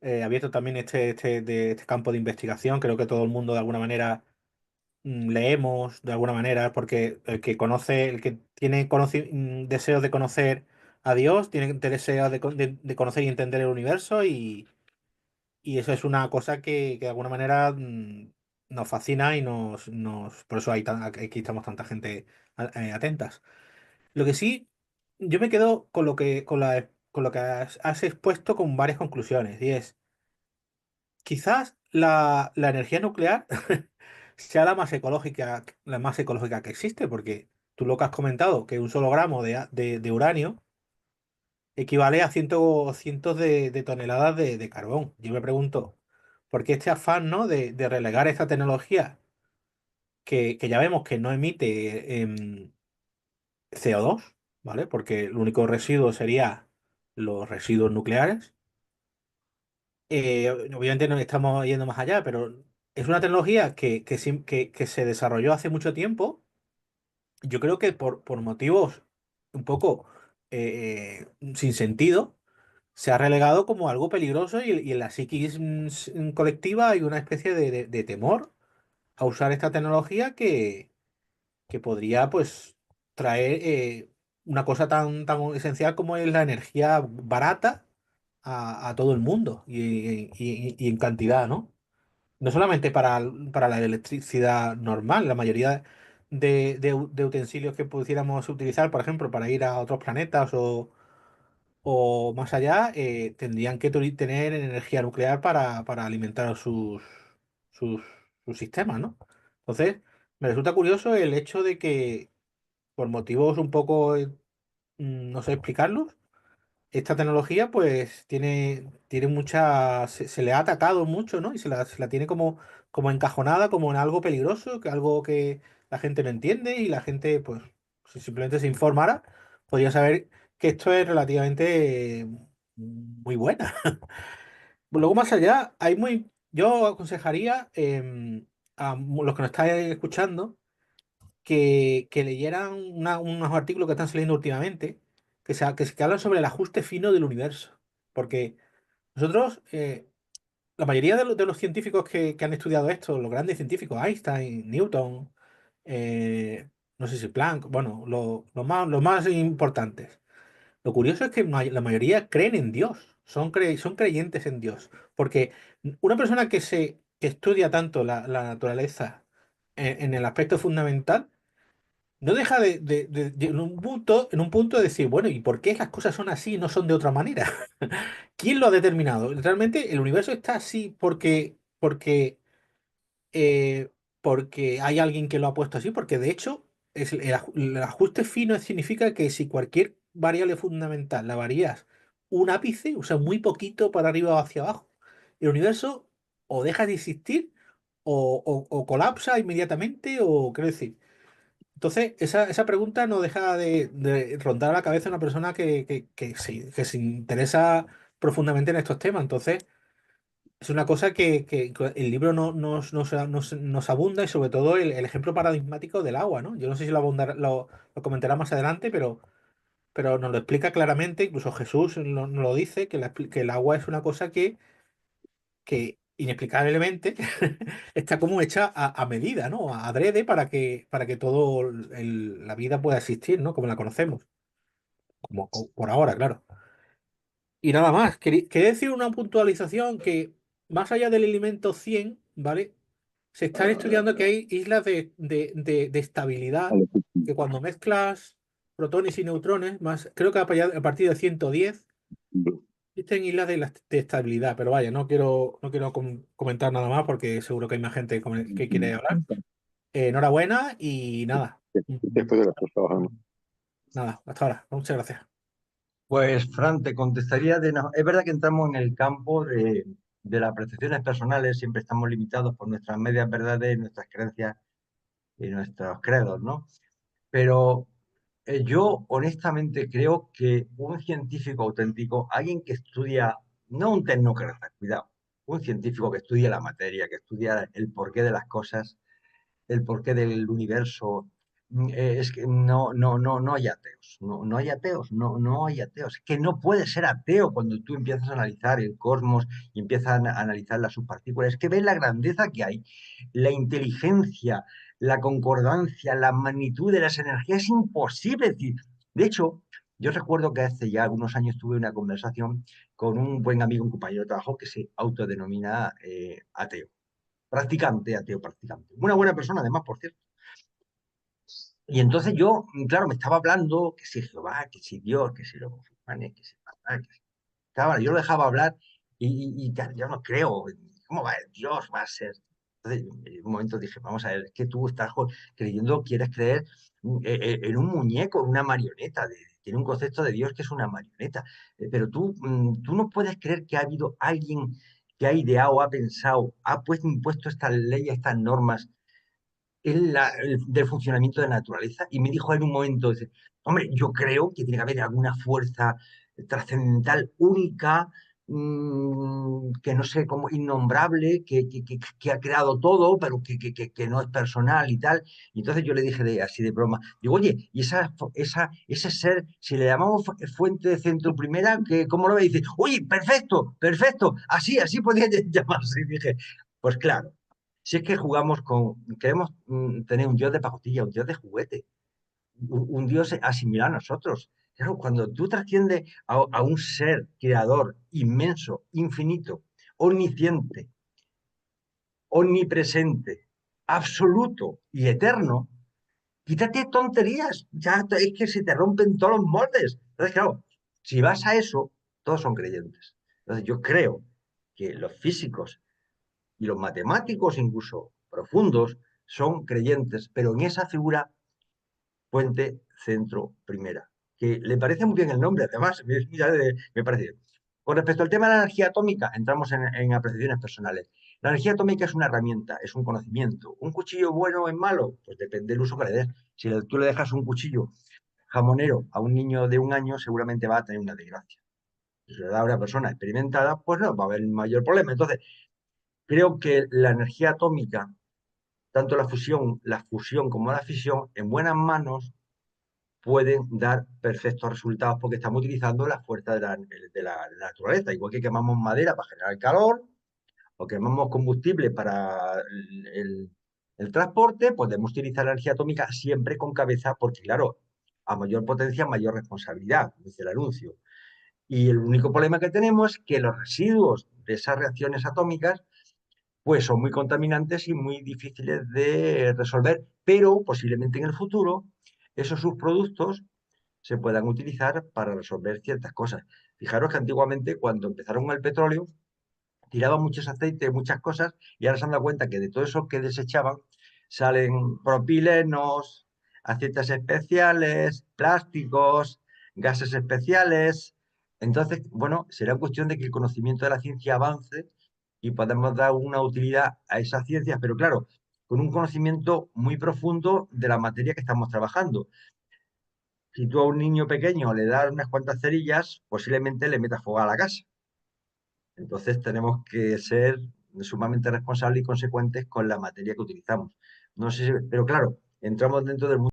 abierto también este campo de investigación. Creo que todo el mundo de alguna manera leemos de alguna manera, porque el que tiene deseos de conocer a Dios, tiene deseos de conocer y entender el universo, y eso es una cosa que de alguna manera nos fascina y por eso aquí estamos tanta gente atentas. Lo que sí, yo me quedo con con lo que has expuesto con varias conclusiones, y es, quizás la energía nuclear sea la más ecológica que existe, porque tú lo que has comentado, que un solo gramo de uranio equivale a cientos de toneladas de carbón. Yo me pregunto, ¿por qué este afán, ¿no? de relegar esta tecnología que ya vemos que no emite CO2, ¿vale? Porque el único residuo sería los residuos nucleares. Obviamente no estamos yendo más allá, pero es una tecnología que se desarrolló hace mucho tiempo. Yo creo que por motivos un poco sin sentido, se ha relegado como algo peligroso y en la psiquis colectiva hay una especie de temor a usar esta tecnología que podría pues traer una cosa tan esencial como es la energía barata a todo el mundo y en cantidad, ¿no? No solamente para la electricidad normal, la mayoría de utensilios que pudiéramos utilizar, por ejemplo, para ir a otros planetas o más allá, tendrían que tener energía nuclear para alimentar sus, sus sistemas, ¿no? Entonces, me resulta curioso el hecho de que, por motivos un poco, no sé explicarlos, esta tecnología pues tiene mucha, se le ha atacado mucho, ¿no? Y se la tiene como encajonada, como en algo peligroso, que algo que la gente no entiende y la gente pues si simplemente se informara, podría saber que esto es relativamente muy buena. Luego más allá, yo aconsejaría los que nos estáis escuchando que leyeran unos artículos que están saliendo últimamente que hablan sobre el ajuste fino del universo. Porque nosotros, la mayoría de los científicos que han estudiado esto, los grandes científicos, Einstein, Newton, no sé si Planck, bueno, los más importantes. Lo curioso es que la mayoría creen en Dios, son creyentes en Dios. Porque una persona que estudia tanto la naturaleza en el aspecto fundamental, no deja en un punto de decir, bueno, ¿y por qué las cosas son así y no son de otra manera? ¿Quién lo ha determinado? Realmente el universo está así eh, porque hay alguien que lo ha puesto así, porque de hecho el ajuste fino significa que si cualquier variable fundamental la varías un ápice, o sea, muy poquito para arriba o hacia abajo, el universo o deja de existir o colapsa inmediatamente, o quiero decir. Entonces, esa pregunta no deja de rondar la cabeza de una persona que se interesa profundamente en estos temas. Entonces, es una cosa que el libro nos abunda, y sobre todo el ejemplo paradigmático del agua, ¿no? Yo no sé si lo comentará más adelante, pero nos lo explica claramente, incluso Jesús nos lo dice, que el agua es una cosa que inexplicablemente está como hecha a medida, ¿no? A adrede para que todo la vida pueda existir, ¿no? Como la conocemos, por ahora, claro. Y nada más, quería decir una puntualización que más allá del elemento 100, ¿vale? Se están estudiando que hay islas de estabilidad, que cuando mezclas protones y neutrones, creo que a partir de 110, existen islas de estabilidad, pero vaya, no quiero comentar nada más porque seguro que hay más gente que quiere hablar. Enhorabuena y nada. Después de las cosas trabajando. Nada, hasta ahora. Muchas gracias. Pues, Fran, te contestaría Es verdad que entramos en el campo de las percepciones personales, siempre estamos limitados por nuestras medias verdades, nuestras creencias y nuestros credos, ¿no? Pero yo honestamente creo que un científico auténtico, alguien que estudia, no un tecnócrata, cuidado, un científico que estudia la materia, que estudia el porqué de las cosas, el porqué del universo, es que no hay ateos, no hay ateos, no hay ateos. Es que no puedes ser ateo cuando tú empiezas a analizar el cosmos y empiezas a analizar las subpartículas. Es que ves la grandeza que hay, la inteligencia, la concordancia, la magnitud de las energías. Es imposible decir. De hecho, yo recuerdo que hace ya algunos años tuve una conversación con un buen amigo, un compañero de trabajo que se autodenomina ateo. Practicante, ateo practicante. Una buena persona, además, por cierto. Y entonces yo, claro, me estaba hablando que si Jehová, que si Dios, que si los musulmanes, que si Alá, yo lo dejaba hablar y yo no creo. ¿Cómo va Dios? Va a ser. Entonces, en un momento dije, vamos a ver, es que tú estás creyendo, quieres creer en un muñeco, en una marioneta. Tiene un concepto de Dios que es una marioneta. Pero tú no puedes creer que ha habido alguien que ha ideado, ha pensado, ha impuesto estas leyes, estas normas del funcionamiento de la naturaleza. Y me dijo en un momento, dice, hombre, yo creo que tiene que haber alguna fuerza trascendental única que no sé cómo, innombrable, que ha creado todo, pero que no es personal y tal. Y entonces yo le dije así de broma, digo, oye, y ese ser, si le llamamos fuente de centro primera, ¿cómo lo ve? Y dice, oye, perfecto, perfecto, así podría llamarse. Y dije, pues claro, si es que queremos tener un dios de pacotilla, un dios de juguete, un dios asimilado a nosotros. Claro, cuando tú trasciendes a un ser creador inmenso, infinito, omnisciente, omnipresente, absoluto y eterno, quítate tonterías, ya es que se te rompen todos los moldes. Entonces, claro, si vas a eso, todos son creyentes. Entonces, yo creo que los físicos y los matemáticos, incluso profundos, son creyentes, pero en esa figura Puente Centro Primera, que le parece muy bien el nombre, además, me parece bien. Con respecto al tema de la energía atómica, entramos en apreciaciones personales. La energía atómica es una herramienta, es un conocimiento. ¿Un cuchillo bueno o es malo? Pues depende del uso que le des. Si tú le dejas un cuchillo jamonero a un niño de 1 año, seguramente va a tener una desgracia. Si se le da a una persona experimentada, pues no, va a haber mayor problema. Entonces, creo que la energía atómica, tanto la fusión como la fisión, en buenas manos, pueden dar perfectos resultados porque estamos utilizando la fuerza de la naturaleza. Igual que quemamos madera para generar calor o quemamos combustible para el transporte, podemos utilizar la energía atómica siempre con cabeza porque, claro, a mayor potencia, mayor responsabilidad, dice el anuncio. Y el único problema que tenemos es que los residuos de esas reacciones atómicas pues son muy contaminantes y muy difíciles de resolver, pero posiblemente en el futuro esos subproductos se puedan utilizar para resolver ciertas cosas. Fijaros que antiguamente, cuando empezaron con el petróleo, tiraban muchos aceites, muchas cosas, y ahora se han dado cuenta que de todo eso que desechaban salen propilenos, aceites especiales, plásticos, gases especiales. Entonces, bueno, será cuestión de que el conocimiento de la ciencia avance y podamos dar una utilidad a esas ciencias, pero claro, con un conocimiento muy profundo de la materia que estamos trabajando. Si tú a un niño pequeño le das unas cuantas cerillas, posiblemente le metas fuego a la casa. Entonces tenemos que ser sumamente responsables y consecuentes con la materia que utilizamos. No sé pero claro, entramos dentro del mundo